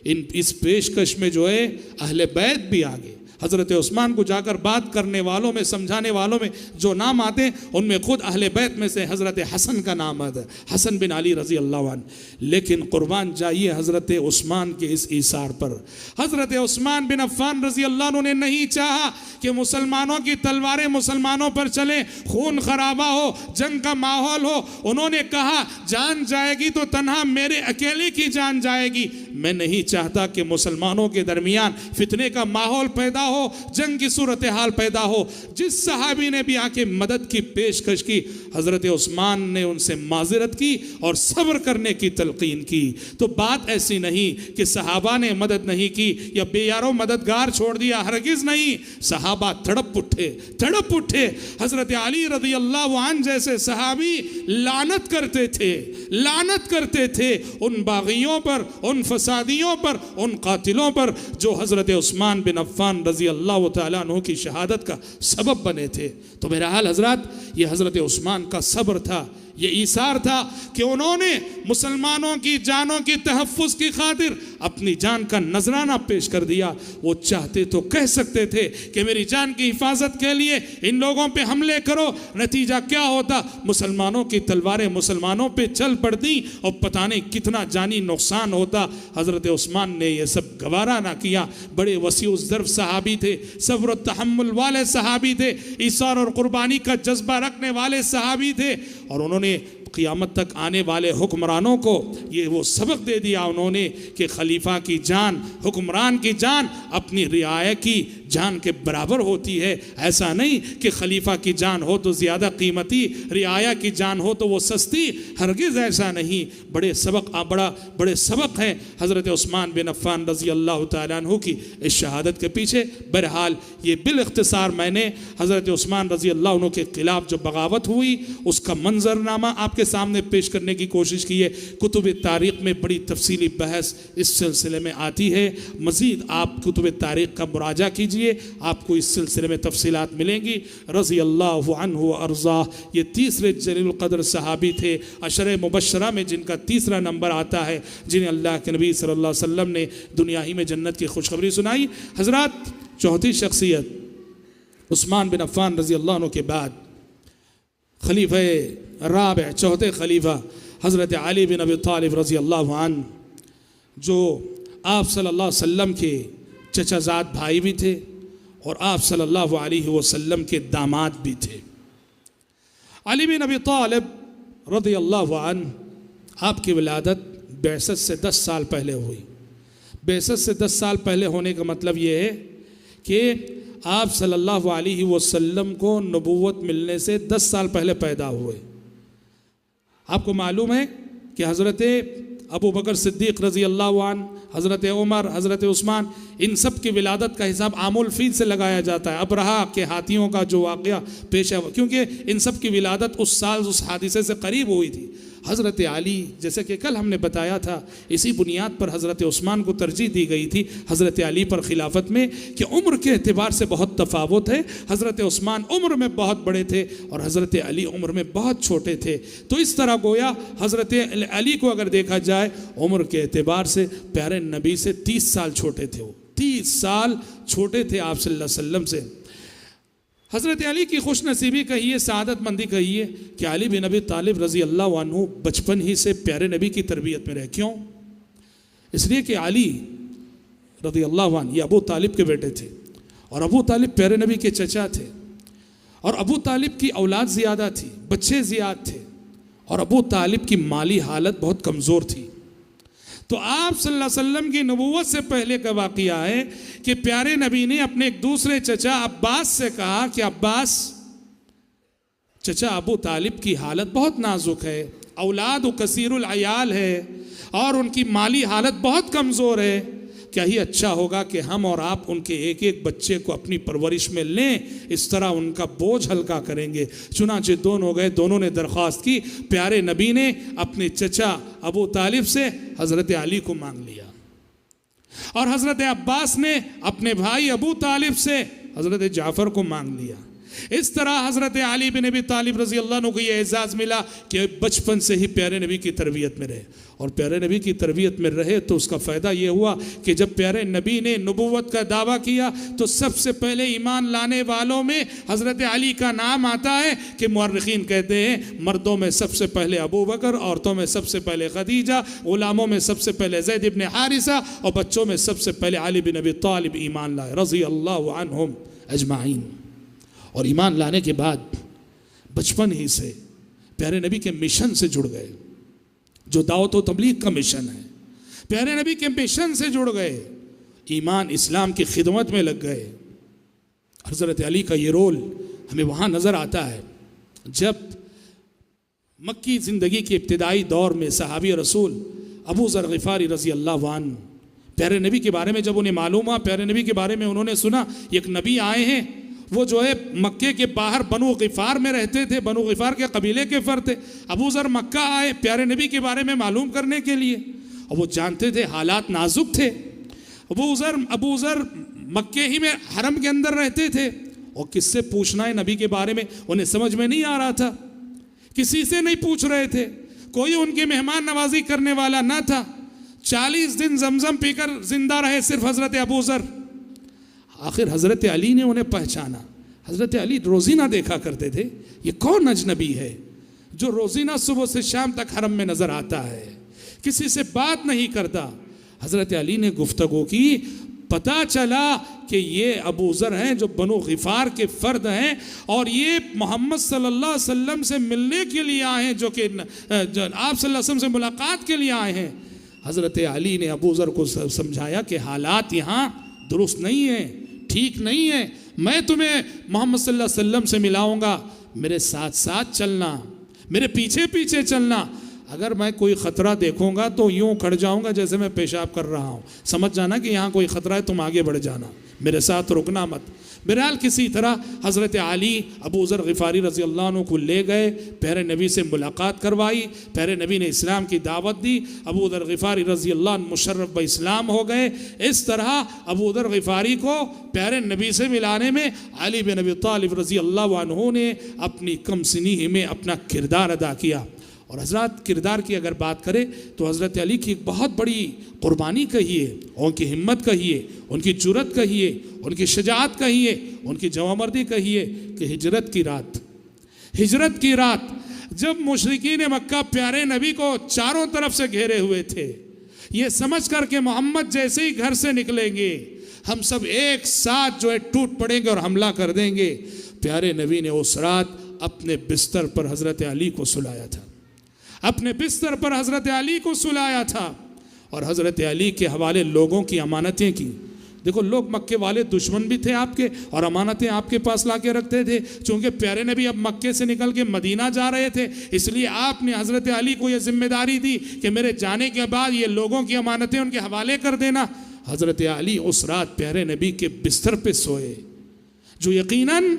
اس پیشکش میں جو ہے اہل بیت بھی آگے. حضرت عثمان کو جا کر بات کرنے والوں میں، سمجھانے والوں میں جو نام آتے ہیں ان میں خود اہل بیت میں سے حضرت حسن کا نام آتا ہے، حسن بن علی رضی اللہ عنہ. لیکن قربان جائیے حضرت عثمان کے اس ایثار پر. حضرت عثمان بن عفان رضی اللہ عنہ نے نہیں چاہا کہ مسلمانوں کی تلواریں مسلمانوں پر چلیں، خون خرابہ ہو، جنگ کا ماحول ہو. انہوں نے کہا جان جائے گی تو تنہا میرے اکیلے کی جان جائے گی. میں نہیں چاہتا کہ مسلمانوں کے درمیان فتنے کا ماحول پیدا ہو، جنگ کی صورتحال پیدا ہو. جس صحابی نے بھی آ کے مدد کی پیشکش کی، حضرت عثمان نے ان سے معذرت کی اور صبر کرنے کی تلقین کی. تو بات ایسی نہیں کہ صحابہ نے مدد نہیں کی یا بے یارو مددگار چھوڑ دیا، ہرگز نہیں. صحابہ تڑپ اٹھے. حضرت علی رضی اللہ عنہ جیسے صحابی لعنت کرتے تھے ان باغیوں پر، ان فسادیوں پر، ان قاتلوں پر جو حضرت عثمان بن عفان رضی اللہ تعالیٰ عنہ کی شہادت کا سبب بنے تھے. تو بہرحال حضرات یہ حضرت عثمان کا صبر تھا، یہ ایثار تھا کہ انہوں نے مسلمانوں کی جانوں کی تحفظ کی خاطر اپنی جان کا نذرانہ پیش کر دیا. وہ چاہتے تو کہہ سکتے تھے کہ میری جان کی حفاظت کے لیے ان لوگوں پہ حملے کرو. نتیجہ کیا ہوتا؟ مسلمانوں کی تلواریں مسلمانوں پہ چل پڑتی اور پتہ نہیں کتنا جانی نقصان ہوتا. حضرت عثمان نے یہ سب گوارا نہ کیا. بڑے وسیع الظرف صحابی تھے، صبر و تحمل والے صحابی تھے، ایثار اور قربانی کا جذبہ رکھنے والے صحابی تھے. اور انہوں نے قیامت تک آنے والے حکمرانوں کو یہ وہ سبق دے دیا انہوں نے کہ خلیفہ کی جان، حکمران کی جان اپنی رعایا کی جان کے برابر ہوتی ہے. ایسا نہیں کہ خلیفہ کی جان ہو تو زیادہ قیمتی، رعایا کی جان ہو تو وہ سستی، ہرگز ایسا نہیں. بڑے سبق ہیں حضرت عثمان بن عفان رضی اللہ تعالیٰ عنہ کی اس شہادت کے پیچھے. بہرحال یہ بالاختصار میں نے حضرت عثمان رضی اللہ عنہ کے خلاف جو بغاوت ہوئی اس کا منظرنامہ آپ کے کے سامنے پیش کرنے کی کوشش کی ہے. کتب تاریخ میں بڑی تفصیلی بحث اس سلسلے میں آتی ہے. مزید آپ کتب تاریخ کا مراجعہ کیجئے، آپ کو اس سلسلے میں تفصیلات ملیں گی. رضی اللہ عنہ و ارضاہ، یہ تیسرے جلیل القدر صحابی تھے، عشرہ مبشرہ میں جن کا تیسرا نمبر آتا ہے، جنہیں اللہ کے نبی صلی اللہ علیہ وسلم نے دنیا ہی میں جنت کی خوشخبری سنائی. حضرات، چوتھی شخصیت عثمان بن عفان رضی اللہ عنہ کے بعد خلیفہ رابع، چوتھے خلیفہ حضرت علی بن ابی طالب رضی اللہ عنہ، جو آپ صلی اللہ علیہ وسلم کے چچا زاد بھائی بھی تھے اور آپ صلی اللہ علیہ وسلم کے داماد بھی تھے. علی بن ابی طالب رضی اللہ عنہ، آپ کی ولادت بعثت سے 10 سال پہلے ہوئی. بعثت سے 10 سال پہلے ہونے کا مطلب یہ ہے کہ آپ صلی اللہ علیہ وسلم کو نبوت ملنے سے 10 سال پہلے پیدا ہوئے. آپ کو معلوم ہے کہ حضرت ابو بکر صدیق رضی اللہ عنہ، حضرت عمر، حضرت عثمان، ان سب کی ولادت کا حساب عام الفیل سے لگایا جاتا ہے. ابرہہ کے ہاتھیوں کا جو واقعہ پیش ہے، کیونکہ ان سب کی ولادت اس سال اس حادثے سے قریب ہوئی تھی. حضرت علی، جیسے کہ کل ہم نے بتایا تھا، اسی بنیاد پر حضرت عثمان کو ترجیح دی گئی تھی حضرت علی پر خلافت میں، کہ عمر کے اعتبار سے بہت تفاوت ہے. حضرت عثمان عمر میں بہت بڑے تھے اور حضرت علی عمر میں بہت چھوٹے تھے. تو اس طرح گویا حضرت علی کو اگر دیکھا جائے عمر کے اعتبار سے پیارے نبی سے 30 سال چھوٹے تھے. وہ 30 سال چھوٹے تھے آپ صلی اللہ علیہ وسلم سے. حضرت علی کی خوش نصیبی کہیے، سعادت مندی کہیے کہ علی بن ابی طالب رضی اللہ عنہ بچپن ہی سے پیارے نبی کی تربیت میں رہے. کیوں؟ اس لیے کہ علی رضی اللہ عنہ یہ ابو طالب کے بیٹے تھے اور ابو طالب پیارے نبی کے چچا تھے، اور ابو طالب کی اولاد زیادہ تھی، بچے زیادہ تھے، اور ابو طالب کی مالی حالت بہت کمزور تھی. تو آپ صلی اللہ علیہ وسلم کی نبوت سے پہلے کا واقعہ ہے کہ پیارے نبی نے اپنے ایک دوسرے چچا عباس سے کہا کہ عباس، چچا ابو طالب کی حالت بہت نازک ہے، اولاد و کثیر العیال ہے اور ان کی مالی حالت بہت کمزور ہے، کیا ہی اچھا ہوگا کہ ہم اور آپ ان کے ایک ایک بچے کو اپنی پرورش میں لیں، اس طرح ان کا بوجھ ہلکا کریں گے. چنانچہ دونوں گئے، دونوں نے درخواست کی. پیارے نبی نے اپنے چچا ابو طالب سے حضرت علی کو مانگ لیا اور حضرت عباس نے اپنے بھائی ابو طالب سے حضرت جعفر کو مانگ لیا. اس طرح حضرت علی بن ابی طالب رضی اللہ عنہ کو یہ اعزاز ملا کہ بچپن سے ہی پیارے نبی کی تربیت میں رہے، اور پیارے نبی کی تربیت میں رہے تو اس کا فائدہ یہ ہوا کہ جب پیارے نبی نے نبوت کا دعویٰ کیا تو سب سے پہلے ایمان لانے والوں میں حضرت علی کا نام آتا ہے کہ مورخین کہتے ہیں مردوں میں سب سے پہلے ابو بکر، عورتوں میں سب سے پہلے خدیجہ، غلاموں میں سب سے پہلے زید ابن حارثہ، اور بچوں میں سب سے پہلے علی بن ابی طالب ایمان لائے رضی اللہ عنہم اجمعین. اور ایمان لانے کے بعد بچپن ہی سے پیارے نبی کے مشن سے جڑ گئے، جو دعوت و تبلیغ کا مشن ہے. پیارے نبی کے مشن سے جڑ گئے، ایمان اسلام کی خدمت میں لگ گئے. حضرت علی کا یہ رول ہمیں وہاں نظر آتا ہے جب مکی زندگی کے ابتدائی دور میں صحابی رسول ابو ذر غفاری رضی اللہ عنہ پیارے نبی کے بارے میں جب انہیں معلوم ہوا، پیارے نبی کے بارے میں انہوں نے سنا ایک نبی آئے ہیں، وہ جو ہے مکے کے باہر بنو غفار میں رہتے تھے، بنو غفار کے قبیلے کے فرد تھے. ابو ذر مکہ آئے پیارے نبی کے بارے میں معلوم کرنے کے لیے، اور وہ جانتے تھے حالات نازک تھے. ابو ذر مکے ہی میں حرم کے اندر رہتے تھے، اور کس سے پوچھنا ہے نبی کے بارے میں انہیں سمجھ میں نہیں آ رہا تھا، کسی سے نہیں پوچھ رہے تھے، کوئی ان کی مہمان نوازی کرنے والا نہ تھا. 40 دن زمزم پی کر زندہ رہے صرف حضرت ابو ذر. آخر حضرت علی نے انہیں پہچانا. حضرت علی روزینہ دیکھا کرتے تھے یہ کون اجنبی ہے جو روزینہ صبح سے شام تک حرم میں نظر آتا ہے، کسی سے بات نہیں کرتا. حضرت علی نے گفتگو کی، پتہ چلا کہ یہ ابو ذر ہیں جو بنو غفار کے فرد ہیں، اور یہ محمد صلی اللہ علیہ وسلم سے ملنے کے لیے آئے ہیں، جو کہ آپ صلی اللہ علیہ وسلم سے ملاقات کے لیے آئے ہیں. حضرت علی نے ابو ذر کو سمجھایا کہ حالات یہاں درست نہیں ہیں، ٹھیک نہیں ہے، میں تمہیں محمد صلی اللہ علیہ وسلم سے ملاؤں گا، میرے ساتھ ساتھ چلنا، میرے پیچھے پیچھے چلنا. اگر میں کوئی خطرہ دیکھوں گا تو یوں کھڑ جاؤں گا جیسے میں پیشاب کر رہا ہوں، سمجھ جانا کہ یہاں کوئی خطرہ ہے، تم آگے بڑھ جانا، میرے ساتھ رکنا مت۔ بہرحال کسی طرح حضرت علی ابو ذر غفاری رضی اللہ عنہ کو لے گئے، پیارے نبی سے ملاقات کروائی، پیارے نبی نے اسلام کی دعوت دی، ابو ذر غفاری رضی اللہ عنہ مشرف با اسلام ہو گئے۔ اس طرح ابو ذر غفاری کو پیارے نبی سے ملانے میں علی بن ابی طالب رضی اللہ عنہ نے اپنی کم سنی میں اپنا کردار ادا کیا۔ اور حضرات کردار کی اگر بات کریں تو حضرت علی کی ایک بہت بڑی قربانی کہیے، ان کی ہمت کہیے، ان کی جرأت کہیے، ان کی شجاعت کہیے، ان کی جوانمردی کہیے کہ ہجرت کی رات جب مشرکین مکہ پیارے نبی کو چاروں طرف سے گھیرے ہوئے تھے، یہ سمجھ کر کہ محمد جیسے ہی گھر سے نکلیں گے ہم سب ایک ساتھ جو ہے ٹوٹ پڑیں گے اور حملہ کر دیں گے، پیارے نبی نے اس رات اپنے بستر پر حضرت علی کو سلایا تھا، اپنے بستر پر حضرت علی کو سلایا تھا اور حضرت علی کے حوالے لوگوں کی امانتیں کی۔ دیکھو لوگ مکے والے دشمن بھی تھے آپ کے اور امانتیں آپ کے پاس لا کے رکھتے تھے، چونکہ پیارے نبی اب مکے سے نکل کے مدینہ جا رہے تھے، اس لیے آپ نے حضرت علی کو یہ ذمہ داری دی کہ میرے جانے کے بعد یہ لوگوں کی امانتیں ان کے حوالے کر دینا۔ حضرت علی اس رات پیارے نبی کے بستر پہ سوئے، جو یقیناً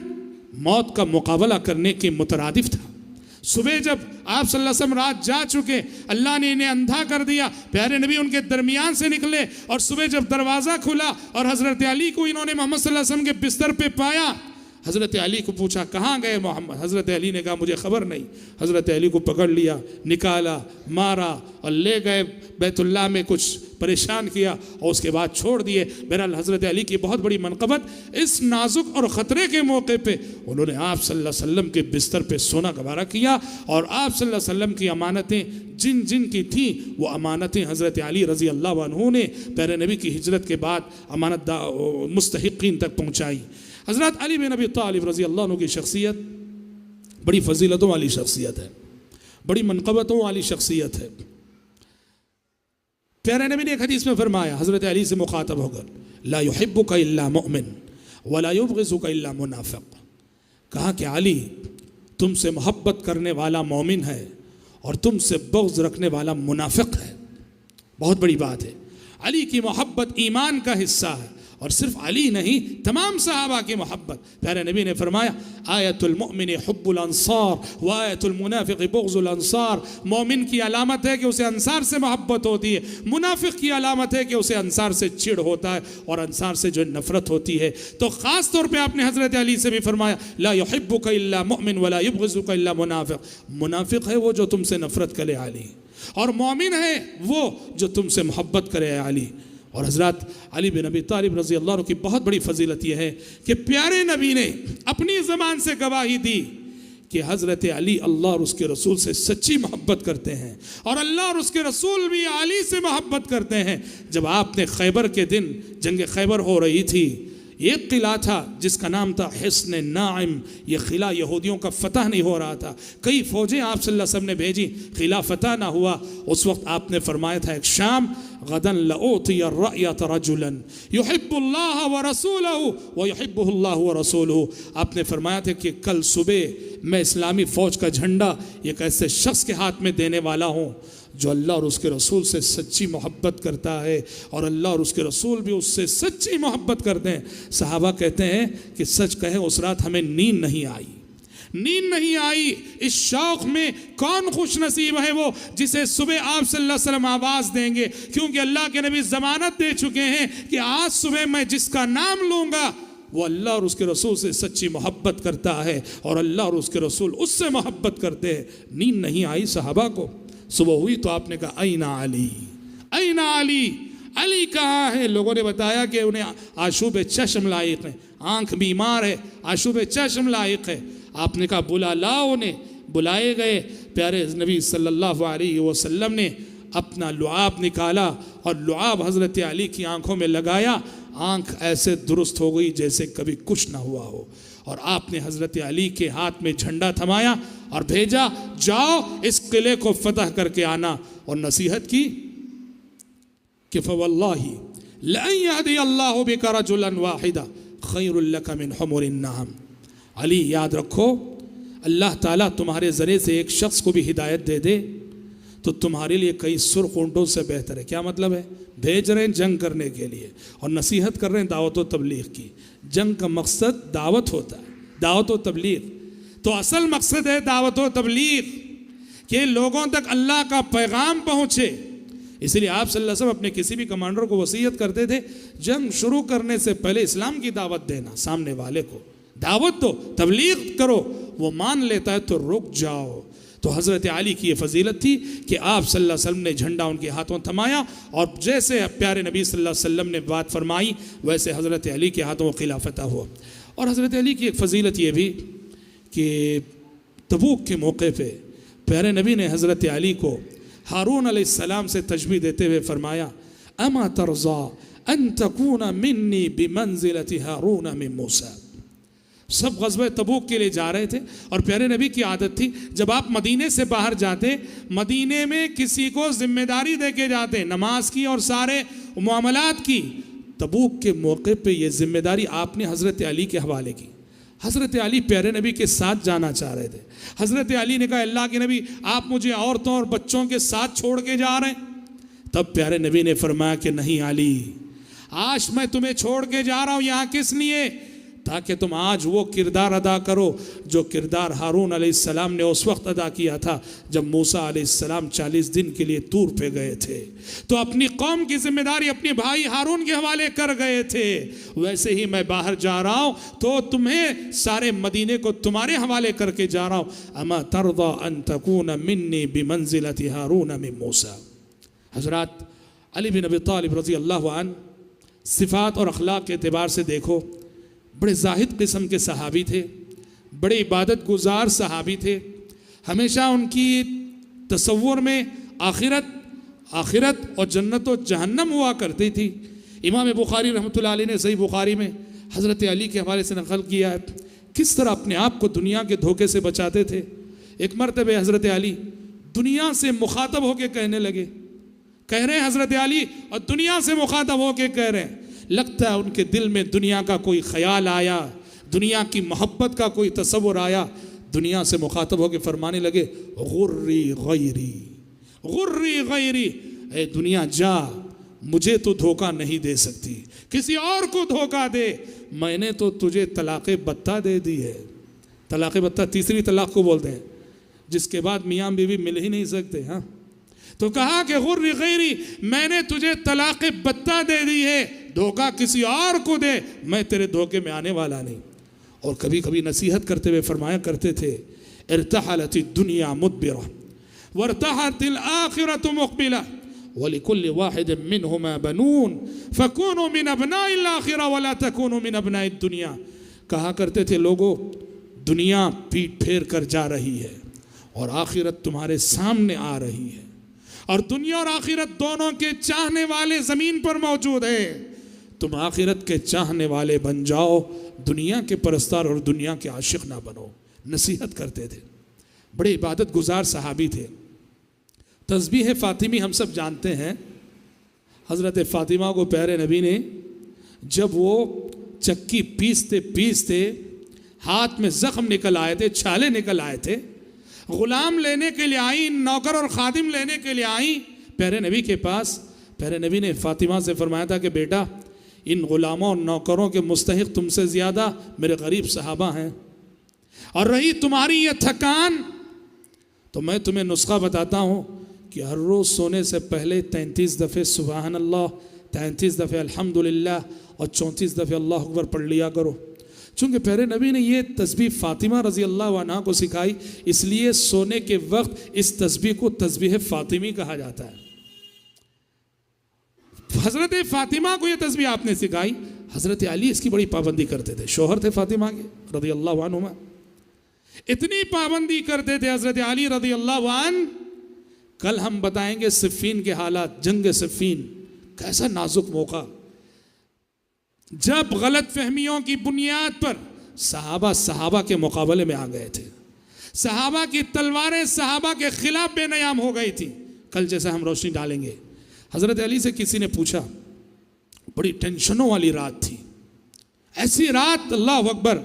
موت کا مقابلہ کرنے کے مترادف تھا۔ صبح جب آپ صلی اللہ علیہ وسلم رات جا چکے، اللہ نے انہیں اندھا کر دیا، پیارے نبی ان کے درمیان سے نکلے اور صبح جب دروازہ کھلا اور حضرت علی کو انہوں نے محمد صلی اللہ علیہ وسلم کے بستر پہ پایا، حضرت علی کو پوچھا کہاں گئے محمد؟ حضرت علی نے کہا مجھے خبر نہیں۔ حضرت علی کو پکڑ لیا، نکالا، مارا اور لے گئے بیت اللہ میں، کچھ پریشان کیا اور اس کے بعد چھوڑ دیے۔ بہرحال حضرت علی کی بہت بڑی منقبت، اس نازک اور خطرے کے موقع پہ انہوں نے آپ صلی اللہ علیہ وسلم کے بستر پہ سونا گوارا کیا اور آپ صلی اللہ علیہ وسلم کی امانتیں جن کی تھیں وہ امانتیں حضرت علی رضی اللہ عنہ نے پیارے نبی کی ہجرت کے بعد امانت مستحقین تک پہنچائی۔ حضرت علی بن ابی طالب رضی اللہ عنہ کی شخصیت بڑی فضیلتوں والی شخصیت ہے، بڑی منقبتوں والی شخصیت ہے۔ پیارے نبی نے ایک حدیث میں فرمایا حضرت علی سے مخاطب ہو کر، لا يحبك الا مؤمن ولا يبغضك الا منافق، کہا کہ علی تم سے محبت کرنے والا مومن ہے اور تم سے بغض رکھنے والا منافق ہے۔ بہت بڑی بات ہے، علی کی محبت ایمان کا حصہ ہے، اور صرف علی نہیں تمام صحابہ کی محبت۔ پیارے نبی نے فرمایا آیت المؤمن حب الانصار و آیت المنافق بغض الانصار، مومن کی علامت ہے کہ اسے انصار سے محبت ہوتی ہے، منافق کی علامت ہے کہ اسے انصار سے چڑ ہوتا ہے اور انصار سے جو نفرت ہوتی ہے۔ تو خاص طور پہ آپ نے حضرت علی سے بھی فرمایا لا يحبك الا مؤمن ولا يبغضك الا منافق، منافق ہے وہ جو تم سے نفرت کرے علی، اور مومن ہے وہ جو تم سے محبت کرے علی۔ اور حضرت علی بن ابی طالب رضی اللہ عنہ کی بہت بڑی فضیلت یہ ہے کہ پیارے نبی نے اپنی زبان سے گواہی دی کہ حضرت علی اللہ اور اس کے رسول سے سچی محبت کرتے ہیں اور اللہ اور اس کے رسول بھی علی سے محبت کرتے ہیں۔ جب آپ نے خیبر کے دن جنگ خیبر ہو رہی تھی، ایک قلعہ تھا جس کا نام تھا حصن ناعم، یہ قلعہ یہودیوں کا فتح نہیں ہو رہا تھا، کئی فوجیں آپ صلی اللہ علیہ وسلم نے بھیجی، قلعہ فتح نہ ہوا۔ اس وقت آپ نے فرمایا تھا ایک شام غداً لأعطی الرأیۃ رجلا یحب اللہ ورسولہ ویحبہ اللہ ورسولہ، آپ نے فرمایا تھا کہ کل صبح میں اسلامی فوج کا جھنڈا ایک ایسے شخص کے ہاتھ میں دینے والا ہوں جو اللہ اور اس کے رسول سے سچی محبت کرتا ہے اور اللہ اور اس کے رسول بھی اس سے سچی محبت کرتے ہیں۔ صحابہ کہتے ہیں کہ سچ کہیں اس رات ہمیں نیند نہیں آئی، اس شوق میں کون خوش نصیب ہے وہ جسے صبح آپ صلی اللہ علیہ وسلم آواز دیں گے، کیونکہ اللہ کے نبی ضمانت دے چکے ہیں کہ آج صبح میں جس کا نام لوں گا وہ اللہ اور اس کے رسول سے سچی محبت کرتا ہے اور اللہ اور اس کے رسول اس سے محبت کرتے ہیں۔ نیند نہیں آئی صحابہ کو، صبح ہوئی تو آپ نے کہا این علی، این علی، علی کہاں ہے؟ لوگوں نے بتایا کہ انہیں آشوب چشم لائق ہے، آنکھ بیمار ہے، آشوب چشم لائق ہے۔ آپ نے کہا بلا لاؤ انہیں، بلائے گئے۔ پیارے نبی صلی اللہ علیہ وسلم نے اپنا لعاب نکالا اور لعاب حضرت علی کی آنکھوں میں لگایا، آنکھ ایسے درست ہو گئی جیسے کبھی کچھ نہ ہوا ہو، اور آپ نے حضرت علی کے ہاتھ میں جھنڈا تھمایا اور بھیجا جاؤ اس قلعے کو فتح کر کے آنا، اور نصیحت کی کہ فواللہ لَأَن يَهْدِيَ اللَّهُ بِكَ رَجُلًا وَاحِدًا خَيْرٌ لَكَ مِنْ حُمُرِ النَّعَمِ۔ علی یاد رکھو، اللہ تعالیٰ تمہارے ذریعے سے ایک شخص کو بھی ہدایت دے دے تو تمہارے لیے کئی سرخ اونٹوں سے بہتر ہے. کیا مطلب ہے؟ بھیج رہے ہیں جنگ کرنے کے لیے اور نصیحت کر رہے ہیں دعوت و تبلیغ کی. جنگ کا مقصد دعوت ہوتا ہے, دعوت و تبلیغ. تو اصل مقصد ہے دعوت و تبلیغ کہ لوگوں تک اللہ کا پیغام پہنچے. اس لیے آپ صلی اللہ علیہ وسلم اپنے کسی بھی کمانڈر کو وصیت کرتے تھے جنگ شروع کرنے سے پہلے اسلام کی دعوت دینا, سامنے والے کو دعوت دو, تبلیغ کرو, وہ مان لیتا ہے تو رک جاؤ. تو حضرت علی کی یہ فضیلت تھی کہ آپ صلی اللہ علیہ وسلم نے جھنڈا ان کے ہاتھوں تھمایا اور جیسے پیارے نبی صلی اللہ علیہ وسلم نے بات فرمائی ویسے حضرت علی کے ہاتھوں خلافت ہوا. اور حضرت علی کی ایک فضیلت یہ بھی کہ تبوک کے موقع پہ پیارے نبی نے حضرت علی کو ہارون علیہ السلام سے تشبیہ دیتے ہوئے فرمایا اما ترضا ان تکون منی بمنزلت ہارون من موسیٰ. سب غزوہ تبوک کے لیے جا رہے تھے اور پیارے نبی کی عادت تھی جب آپ مدینے سے باہر جاتے مدینے میں کسی کو ذمہ داری دے کے جاتے نماز کی اور سارے معاملات کی. تبوک کے موقع پہ یہ ذمہ داری آپ نے حضرت علی کے حوالے کی. حضرت علی پیارے نبی کے ساتھ جانا چاہ رہے تھے. حضرت علی نے کہا اللہ کے نبی آپ مجھے عورتوں اور بچوں کے ساتھ چھوڑ کے جا رہے ہیں. تب پیارے نبی نے فرمایا کہ نہیں علی, آج میں تمہیں چھوڑ کے جا رہا ہوں یہاں کس لیے؟ تاکہ تم آج وہ کردار ادا کرو جو کردار ہارون علیہ السلام نے اس وقت ادا کیا تھا جب موسیٰ علیہ السلام 40 دن کے لیے طور پہ گئے تھے. تو اپنی قوم کی ذمہ داری اپنے بھائی ہارون کے حوالے کر گئے تھے. ویسے ہی میں باہر جا رہا ہوں تو تمہیں سارے مدینے کو تمہارے حوالے کر کے جا رہا ہوں. اما ترضى ان تكون مني بمنزلة هارون من موسیٰ. حضرات علی بن ابی طالب رضی اللہ عنہ صفات اور اخلاق کے اعتبار سے دیکھو بڑے زاہد قسم کے صحابی تھے, بڑے عبادت گزار صحابی تھے. ہمیشہ ان کی تصور میں آخرت اور جنت و جہنم ہوا کرتی تھی. امام بخاری رحمۃ اللہ علیہ نے صحیح بخاری میں حضرت علی کے حوالے سے نقل کیا ہے کس طرح اپنے آپ کو دنیا کے دھوکے سے بچاتے تھے. ایک مرتبہ حضرت علی دنیا سے مخاطب ہو کے کہنے لگے, کہہ رہے ہیں حضرت علی اور دنیا سے مخاطب ہو کے کہہ رہے ہیں, لگتا ہے ان کے دل میں دنیا کا کوئی خیال آیا, دنیا کی محبت کا کوئی تصور آیا. دنیا سے مخاطب ہو کے فرمانے لگے غری غیری, غری غیری, اے دنیا جا, مجھے تو دھوکہ نہیں دے سکتی, کسی اور کو دھوکہ دے. میں نے تو تجھے طلاق بتہ دے دی ہے. طلاق بتہ تیسری طلاق کو بولتے ہیں جس کے بعد میاں بیوی مل ہی نہیں سکتے. ہاں تو کہا کہ غری غیری, میں نے تجھے طلاق بتہ دے دی ہے, دھوکہ کسی اور کو دے, میں تیرے دھوکے میں آنے والا نہیں. اور کبھی کبھی نصیحت کرتے ہوئے فرمایا کرتے تھے ارتحلت الدنیا مدبرہ وارتحلت الآخرة مقبلہ وَلِكُلِّ وَاحِدٍ مِّنْهُمَا بَنُونَ فَكُونُوا مِنْ أَبْنَاءِ الْآخِرَةِ وَلَا تَكُونُوا مِنْ أَبْنَاءِ الدُّنْيَا. کہا کرتے تھے لوگوں دنیا پیٹ پھیر کر جا رہی ہے اور آخرت تمہارے سامنے آ رہی ہے, اور دنیا اور آخرت دونوں کے چاہنے والے زمین پر موجود ہیں. تم آخرت کے چاہنے والے بن جاؤ, دنیا کے پرستار اور دنیا کے عاشق نہ بنو. نصیحت کرتے تھے. بڑے عبادت گزار صحابی تھے. تسبیح فاطمی ہم سب جانتے ہیں. حضرت فاطمہ کو پیارے نبی نے جب وہ چکی پیستے ہاتھ میں زخم نکل آئے تھے, چھالے نکل آئے تھے, غلام لینے کے لیے آئیں, نوکر اور خادم لینے کے لیے آئیں پیارے نبی کے پاس. پیارے نبی نے فاطمہ سے فرمایا تھا کہ بیٹا ان غلاموں اور نوکروں کے مستحق تم سے زیادہ میرے غریب صحابہ ہیں, اور رہی تمہاری یہ تھکان تو میں تمہیں نسخہ بتاتا ہوں کہ ہر روز سونے سے پہلے 33 دفعہ سبحان اللہ, 33 دفعہ الحمدللہ اور 34 دفعہ اللہ اکبر پڑھ لیا کرو. چونکہ پیارے نبی نے یہ تسبیح فاطمہ رضی اللہ عنہ کو سکھائی, اس لیے سونے کے وقت اس تسبیح کو تسبیح فاطمی کہا جاتا ہے. حضرت فاطمہ کو یہ تسبیح آپ نے سکھائی. حضرت علی اس کی بڑی پابندی کرتے تھے, شوہر تھے فاطمہ کے رضی اللہ عنہما. اتنی پابندی کرتے تھے حضرت علی رضی اللہ عنہ. کل ہم بتائیں گے صفین کے حالات, جنگ صفین کیسا نازک موقع, جب غلط فہمیوں کی بنیاد پر صحابہ کے مقابلے میں آ گئے تھے. صحابہ کی تلواریں صحابہ کے خلاف بے نیام ہو گئی تھی. کل جیسا ہم روشنی ڈالیں گے. حضرت علی سے کسی نے پوچھا, بڑی ٹینشنوں والی رات تھی, ایسی رات اللہ اکبر,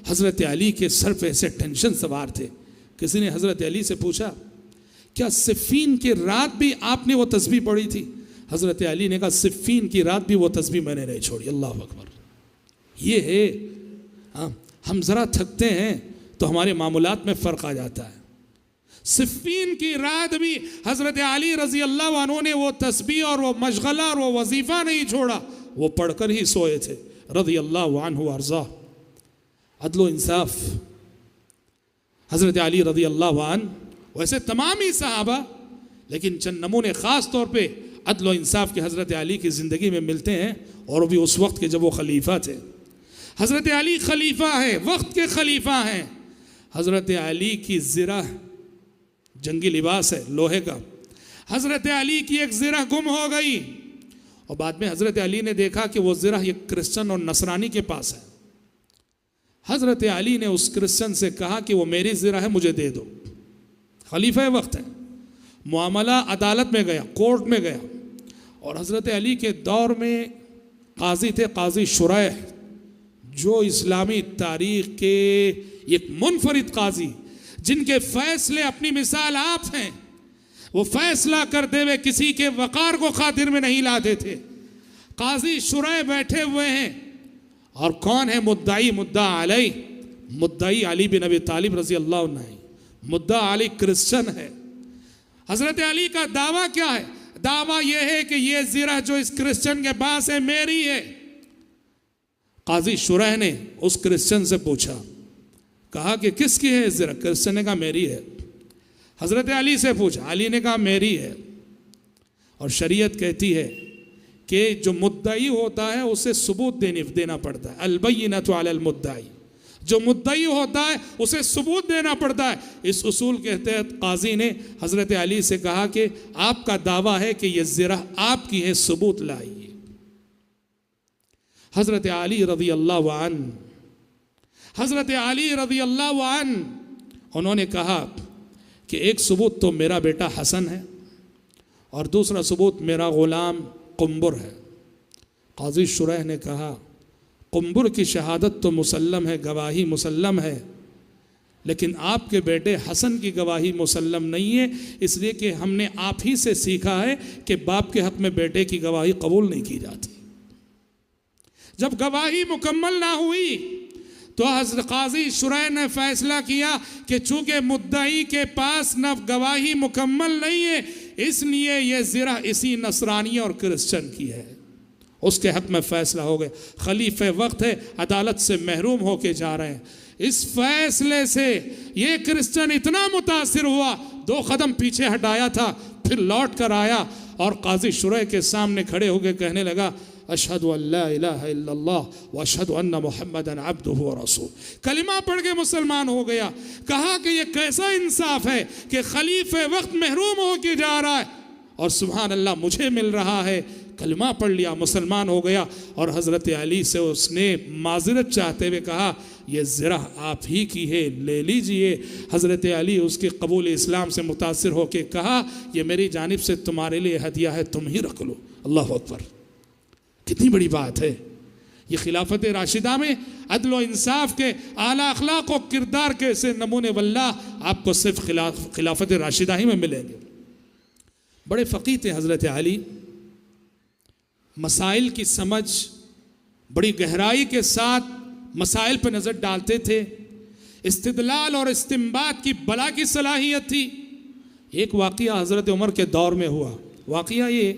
حضرت علی کے سر پہ ایسے ٹینشن سوار تھے. کسی نے حضرت علی سے پوچھا کیا صفین کی رات بھی آپ نے وہ تسبیح پڑھی تھی؟ حضرت علی نے کہا صفین کی رات بھی وہ تسبیح میں نے نہیں چھوڑی۔ اللہ اکبر۔ یہ ہے ہم ذرا تھکتے ہیں تو ہمارے معاملات میں فرق آ جاتا ہے۔ صفین کی رات بھی حضرت علی رضی اللہ عنہ نے وہ تسبیح اور وہ مشغلہ اور وہ وظیفہ نہیں چھوڑا، وہ پڑھ کر ہی سوئے تھے رضی اللہ عنہ وارضاہ۔ عدل و انصاف حضرت علی رضی اللہ عنہ، ویسے تمام ہی صحابہ، لیکن چند نمونے خاص طور پہ عدل و انصاف کے حضرت علی کی زندگی میں ملتے ہیں، اور وہ بھی اس وقت کے جب وہ خلیفہ تھے۔ حضرت علی خلیفہ ہیں، وقت کے خلیفہ ہیں۔ حضرت علی کی زرہ جنگی لباس ہے لوہے کا، حضرت علی کی ایک زرہ گم ہو گئی، اور بعد میں حضرت علی نے دیکھا کہ وہ زرہ ایک کرسچن اور نصرانی کے پاس ہے۔ حضرت علی نے اس کرسچن سے کہا کہ وہ میری زرہ ہے، مجھے دے دو۔ خلیفہ وقت ہے، معاملہ عدالت میں گیا، کورٹ میں گیا، اور حضرت علی کے دور میں قاضی تھے، قاضی شریح، جو اسلامی تاریخ کے ایک منفرد قاضی، جن کے فیصلے اپنی مثال آپ ہیں۔ وہ فیصلہ کرتے ہوئے کسی کے وقار کو خاطر میں نہیں لاتے تھے۔ قاضی شریح بیٹھے ہوئے ہیں، اور کون ہے مدعی؟ مدعا علی، مدعی علی بن ابی طالب رضی اللہ عنہ، مدعا علی کرسچن ہے۔ حضرت علی کا دعویٰ کیا ہے؟ دعویٰ یہ ہے کہ یہ زرہ جو اس کرسچن کے پاس ہے میری ہے۔ قاضی شریح نے اس کرسچن سے پوچھا، کہا کہ کس کی ہے زرہ؟ کرسچن نے کہا میری ہے۔ حضرت علی سے پوچھا، علی نے کہا میری ہے۔ اور شریعت کہتی ہے کہ جو مدعی ہوتا ہے اسے ثبوت دینا پڑتا ہے، البینۃ علی المدعی، جو مدعی ہوتا ہے اسے ثبوت دینا پڑتا ہے۔ اس اصول کے تحت قاضی نے حضرت علی سے کہا کہ آپ کا دعویٰ ہے کہ یہ زرہ آپ کی ہے، ثبوت لائیے۔ حضرت علی رضی اللہ عنہ، حضرت علی رضی اللہ عنہ، انہوں نے کہا کہ ایک ثبوت تو میرا بیٹا حسن ہے، اور دوسرا ثبوت میرا غلام قنبر ہے۔ قاضی شریح نے کہا قنبر کی شہادت تو مسلم ہے، گواہی مسلم ہے، لیکن آپ کے بیٹے حسن کی گواہی مسلم نہیں ہے، اس لیے کہ ہم نے آپ ہی سے سیکھا ہے کہ باپ کے حق میں بیٹے کی گواہی قبول نہیں کی جاتی۔ جب گواہی مکمل نہ ہوئی تو حضرت قاضی شریح نے فیصلہ کیا کہ چونکہ مدعی کے پاس نہ گواہی مکمل نہیں ہے، اس لیے یہ زرہ اسی نصرانی اور کرسچن کی ہے، اس کے حق میں فیصلہ ہو گئے۔ خلیفہ وقت ہے، عدالت سے محروم ہو کے جا رہے ہیں۔ اس فیصلے سے یہ کرسچن اتنا متاثر ہوا، 2 قدم پیچھے ہٹایا تھا، پھر لوٹ کر آیا اور قاضی شریح کے سامنے کھڑے ہو کے کہنے لگا اشہد ان لا الہ الا اللہ واشہد ان محمدًا عبدہ ورسولہ، کلمہ پڑھ کے مسلمان ہو گیا۔ کہا کہ یہ کیسا انصاف ہے کہ خلیفہ وقت محروم ہو کے جا رہا ہے اور سبحان اللہ مجھے مل رہا ہے۔ کلمہ پڑھ لیا، مسلمان ہو گیا، اور حضرت علی سے اس نے معذرت چاہتے ہوئے کہا یہ زرہ آپ ہی کی ہے، لے لیجئے۔ حضرت علی اس کے قبول اسلام سے متاثر ہو کے کہا یہ میری جانب سے تمہارے لیے ہدیہ ہے، تم ہی رکھ لو۔ اللہ اکبر، کتنی بڑی بات ہے۔ یہ خلافت راشدہ میں عدل و انصاف کے اعلیٰ اخلاق و کردار کے سے نمونے واللہ آپ کو صرف خلافت راشدہ ہی میں ملیں گے۔ بڑے فقیہ تھے حضرت علی، مسائل کی سمجھ بڑی گہرائی کے ساتھ مسائل پر نظر ڈالتے تھے، استدلال اور استنباط کی بلا کی صلاحیت تھی۔ ایک واقعہ حضرت عمر کے دور میں ہوا۔ واقعہ یہ،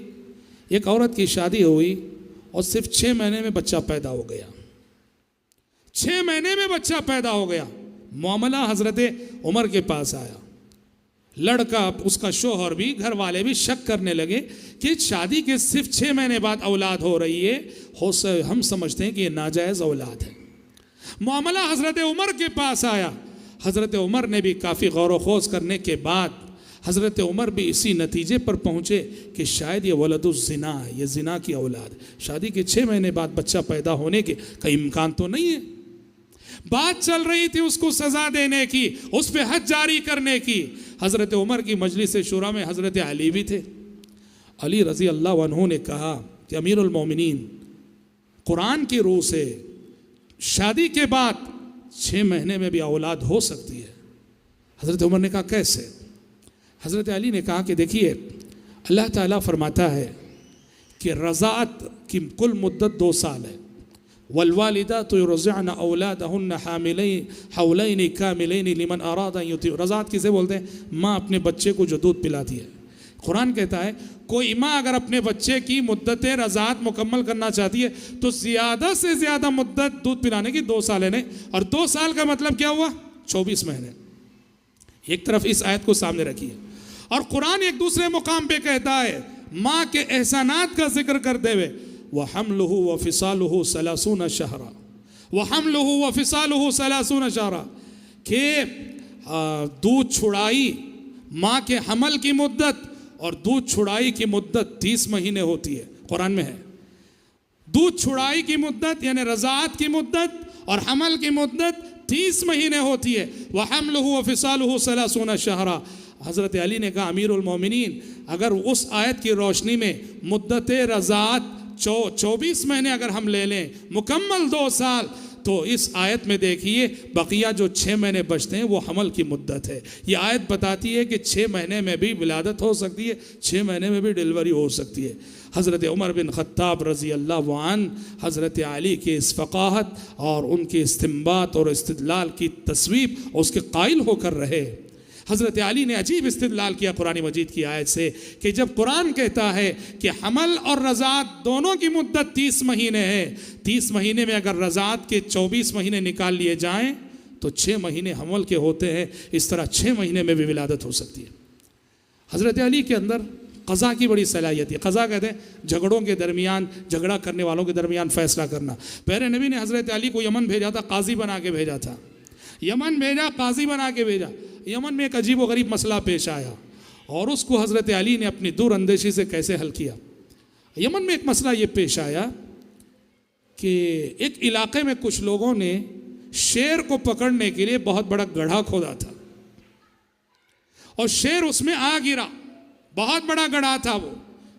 ایک عورت کی شادی ہوئی اور صرف 6 مہینے میں بچہ پیدا ہو گیا۔ 6 مہینے میں بچہ پیدا ہو گیا۔ معاملہ حضرت عمر کے پاس آیا۔ لڑکا، اس کا شوہر بھی، گھر والے بھی شک کرنے لگے کہ شادی کے صرف 6 مہینے بعد اولاد ہو رہی ہے، ہم سمجھتے ہیں کہ یہ ناجائز اولاد ہے۔ معاملہ حضرت عمر کے پاس آیا۔ حضرت عمر نے بھی کافی غور و خوض کرنے کے بعد حضرت عمر بھی اسی نتیجے پر پہنچے کہ شاید یہ ولد الزنا ہے، یہ زنا کی اولاد ہے۔ شادی کے 6 مہینے بعد بچہ پیدا ہونے کے کوئی امکان تو نہیں ہے۔ بات چل رہی تھی اس کو سزا دینے کی، اس پہ حد جاری کرنے کی۔ حضرت عمر کی مجلس شورا میں حضرت علی بھی تھے۔ علی رضی اللہ عنہ نے کہا کہ امیر المومنین، قرآن کی روح سے شادی کے بعد 6 مہینے میں بھی اولاد ہو سکتی ہے۔ حضرت عمر نے کہا کیسے؟ حضرت علی نے کہا کہ دیکھیے اللہ تعالیٰ فرماتا ہے کہ رضاعت کی کل مدت 2 سال ہے. والوالدات يرضعن اولادهن حولين كاملين لمن اراد ان يطيع. رضاعت کسے بولتے ہیں؟ ماں اپنے بچے کو جو دودھ پلاتی ہے. قرآن کہتا ہے کوئی ماں اگر اپنے بچے کی مدت رضاعت مکمل کرنا چاہتی ہے تو زیادہ سے زیادہ مدت دودھ پلانے کی 2 سال ہے. اور 2 سال کا مطلب کیا ہوا؟ 24 مہینے. ایک طرف اس آیت کو سامنے رکھیے اور قرآن ایک دوسرے مقام پہ کہتا ہے ماں کے احسانات کا ذکر کرتے ہوئے وَحَمْلُهُ وَفِصَالُهُ 30 شَهْرًا وَحَمْلُهُ وَفِصَالُهُ 30 شَهْرًا کہ دودھ چھڑائی ماں کے حمل کی مدت اور دودھ چھڑائی کی مدت 30 مہینے ہوتی ہے. قرآن میں ہے دودھ چھڑائی کی مدت یعنی رضاعت کی مدت اور حمل کی مدت 30 مہینے ہوتی ہے. وَحَمْلُهُ وَفِصَالُهُ 30 شَهْرًا. حضرت علی نے کہا امیر المومنین اگر اس آیت کی روشنی میں مدت رضاعت 24 مہینے اگر ہم لے لیں مکمل 2 سال تو اس آیت میں دیکھیے بقیہ جو 6 مہینے بچتے ہیں وہ حمل کی مدت ہے. یہ آیت بتاتی ہے کہ 6 مہینے میں بھی ولادت ہو سکتی ہے, 6 مہینے میں بھی ڈیلیوری ہو سکتی ہے. حضرت عمر بن خطاب رضی اللہ عنہ حضرت علی کے اس فقاہت اور ان کے استنباط اور استدلال کی تصویب اس کے قائل ہو کر رہے. حضرت علی نے عجیب استدلال کیا قرآن مجید کی آیت سے کہ جب قرآن کہتا ہے کہ حمل اور رضاعت دونوں کی مدت 30 مہینے ہے, 30 مہینے میں اگر رضاعت کے 24 مہینے نکال لیے جائیں تو 6 مہینے حمل کے ہوتے ہیں. اس طرح 6 مہینے میں بھی ولادت ہو سکتی ہے. حضرت علی کے اندر قضا کی بڑی صلاحیت ہے. قضا کہتے ہیں جھگڑوں کے درمیان, جھگڑا کرنے والوں کے درمیان فیصلہ کرنا. پیارے نبی نے حضرت علی کو یمن بھیجا تھا, قاضی بنا کے بھیجا تھا. یمن بھیجا, قاضی بنا کے بھیجا. یمن میں ایک عجیب و غریب مسئلہ پیش آیا اور اس کو حضرت علی نے اپنی دور اندیشی سے کیسے حل کیا. یمن میں ایک مسئلہ یہ پیش آیا کہ ایک علاقے میں کچھ لوگوں نے شیر کو پکڑنے کے لیے بہت بڑا گڑھا کھودا تھا اور شیر اس میں آ گرا. بہت بڑا گڑھا تھا, وہ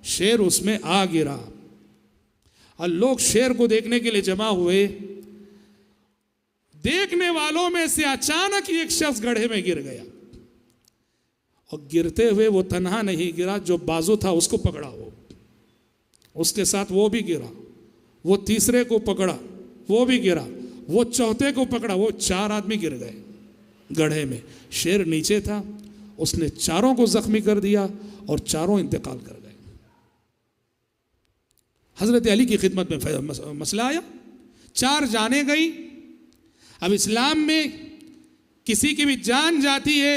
شیر اس میں آ گرا اور لوگ شیر کو دیکھنے کے لیے جمع ہوئے. دیکھنے والوں میں سے اچانک ایک شخص گڑھے میں گر گیا اور گرتے ہوئے وہ تنہا نہیں گرا, جو بازو تھا اس کو پکڑا, وہ اس کے ساتھ وہ بھی گرا, وہ تیسرے کو پکڑا وہ بھی گرا, وہ چوتھے کو پکڑا, وہ 4 آدمی گر گئے گڑھے میں. شیر نیچے تھا, اس نے 4 کو زخمی کر دیا اور 4 انتقال کر گئے. حضرت علی کی خدمت میں مسئلہ آیا, 4 جانیں گئی. اب اسلام میں کسی کی بھی جان جاتی ہے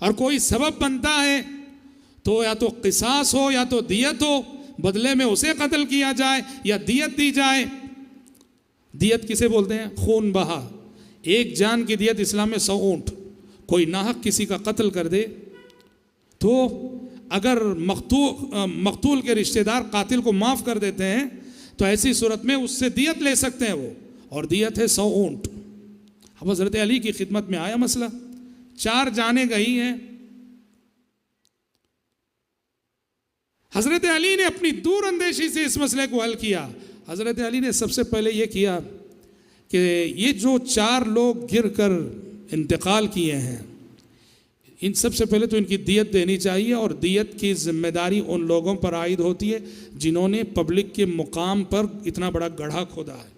اور کوئی سبب بنتا ہے تو یا تو قصاص ہو یا تو دیت ہو, بدلے میں اسے قتل کیا جائے یا دیت دی جائے. دیت کسے بولتے ہیں؟ خون بہا. ایک جان کی دیت اسلام میں 100 اونٹ. کوئی ناحق کسی کا قتل کر دے تو اگر مقتول کے رشتہ دار قاتل کو معاف کر دیتے ہیں تو ایسی صورت میں اس سے دیت لے سکتے ہیں وہ, اور دیت ہے 100 اونٹ. اب حضرت علی کی خدمت میں آیا مسئلہ, 4 جانیں گئی ہیں. حضرت علی نے اپنی دور اندیشی سے اس مسئلے کو حل کیا. حضرت علی نے سب سے پہلے یہ کیا کہ یہ جو 4 لوگ گر کر انتقال کیے ہیں ان سب سے پہلے تو ان کی دیت دینی چاہیے, اور دیت کی ذمہ داری ان لوگوں پر عائد ہوتی ہے جنہوں نے پبلک کے مقام پر اتنا بڑا گڑھا کھودا ہے.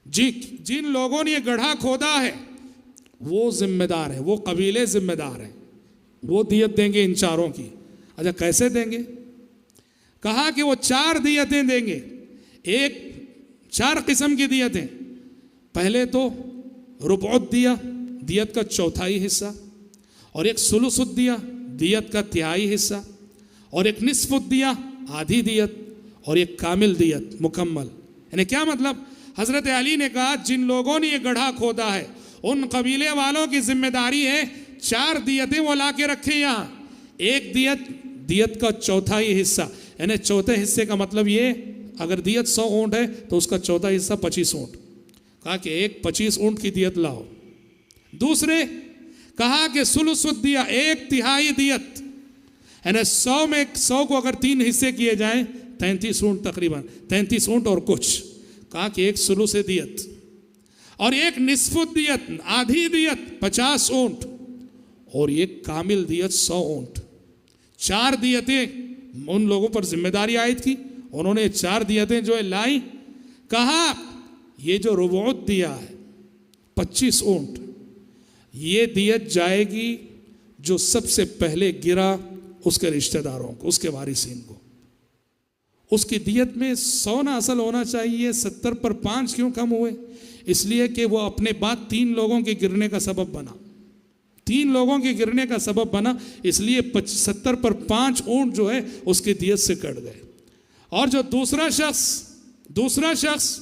جن لوگوں نے یہ گڑھا کھودا ہے وہ ذمہ دار ہے, وہ قبیلے ذمہ دار ہیں, وہ دیت دیں گے ان 4 کی. اچھا کیسے دیں گے؟ کہا کہ وہ 4 دیتیں دیں گے. 4 قسم کی دیتیں. پہلے تو ربع الدیہ, دیت کا 1/4 حصہ, اور ایک ثلث الدیہ, دیت کا 1/3 حصہ, اور ایک نصف الدیہ, آدھی دیت, اور ایک کامل دیت مکمل. یعنی کیا مطلب؟ حضرت علی نے کہا جن لوگوں نے یہ گڑھا کھودا ہے ان قبیلے والوں کی ذمہ داری ہے 4 دیتیں وہ لا کے رکھیں یہاں. ایک دیت کا 1/4 حصہ, یعنی 1/4 حصے کا مطلب یہ اگر دیت 100 اونٹ ہے تو اس کا 1/4 حصہ 25 اونٹ. کہا کہ ایک 25 اونٹ کی دیت لاؤ. دوسرے کہا کہ ثلث الدیہ, 1/3 دیت, یعنی 100 میں 100 کو اگر 3 حصے کیے جائیں 33 اونٹ, تقریباً 33 اونٹ اور کچھ. کہا کہ ایک ثلث دیت, اور ایک نصف دیت, آدھی دیت 50 اونٹ, اور یہ کامل دیت 100 اونٹ. 4 دیتیں ان لوگوں پر ذمہ داری عائد کی, انہوں نے 4 دیتیں جو ہے لائی. کہا یہ جو ربعت دیا ہے 25 اونٹ, یہ دیت جائے گی جو سب سے پہلے گرا اس کے رشتہ داروں کو, اس کے وارثین کو. اس کی دیت میں 100 نہ اصل ہونا چاہیے, 70 پر 5 کیوں کم ہوئے؟ اس لیے کہ وہ اپنے بعد 3 لوگوں کے گرنے کا سبب بنا, 3 لوگوں کے گرنے کا سبب بنا, اس لیے 70 پر 5 اونٹ جو ہے اس کی دیت سے کٹ گئے. اور جو دوسرا شخص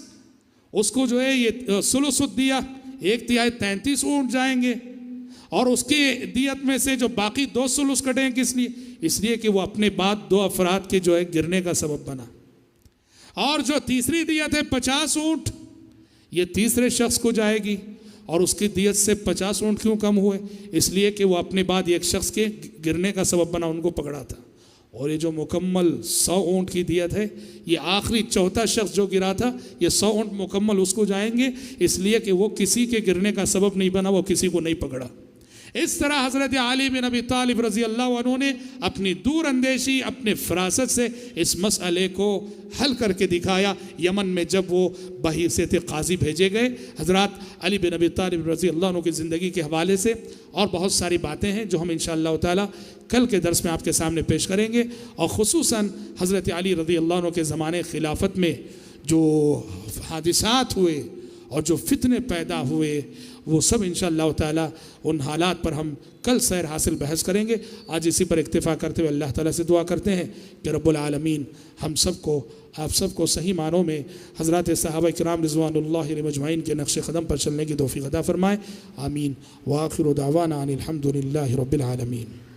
اس کو جو ہے یہ ثلث دیا, 1/3 33 اونٹ جائیں گے, اور اس کی دیت میں سے جو باقی 2 ثلث کٹیں کس لیے؟ اس لیے کہ وہ اپنے بعد 2 افراد کے جو ہے گرنے کا سبب بنا. اور جو تیسری دیت ہے 50 اونٹ, یہ تیسرے شخص کو جائے گی, اور اس کی دیت سے 50 اونٹ کیوں کم ہوئے؟ اس لیے کہ وہ اپنے بعد ایک شخص کے گرنے کا سبب بنا, ان کو پکڑا تھا. اور یہ جو مکمل 100 اونٹ کی دیت ہے, یہ آخری چوتھا شخص جو گرا تھا, یہ 100 اونٹ مکمل اس کو جائیں گے, اس لیے کہ وہ کسی کے گرنے کا سبب نہیں بنا, وہ کسی کو نہیں پکڑا. اس طرح حضرت علی بن ابی طالب رضی اللہ عنہ نے اپنی دور اندیشی, اپنے فراست سے اس مسئلے کو حل کر کے دکھایا. یمن میں جب وہ بحیثیت قاضی بھیجے گئے, حضرات علی بن ابی طالب رضی اللہ عنہ کی زندگی کے حوالے سے اور بہت ساری باتیں ہیں جو ہم انشاءاللہ تعالی کل کے درس میں آپ کے سامنے پیش کریں گے. اور خصوصاً حضرت علی رضی اللہ عنہ کے زمانے خلافت میں جو حادثات ہوئے اور جو فتنے پیدا ہوئے, وہ سب انشاءاللہ تعالی ان حالات پر ہم کل سیر حاصل بحث کریں گے. آج اسی پر اکتفا کرتے ہوئے اللہ تعالیٰ سے دعا کرتے ہیں کہ رب العالمین ہم سب کو, آپ سب کو صحیح معنوں میں حضرات صحابہ کرام رضوان اللہ علیہم اجمعین کے نقش قدم پر چلنے کی توفیق عطا فرمائے. آمین. وآخر دعوانا ان الحمد للہ رب العالمین.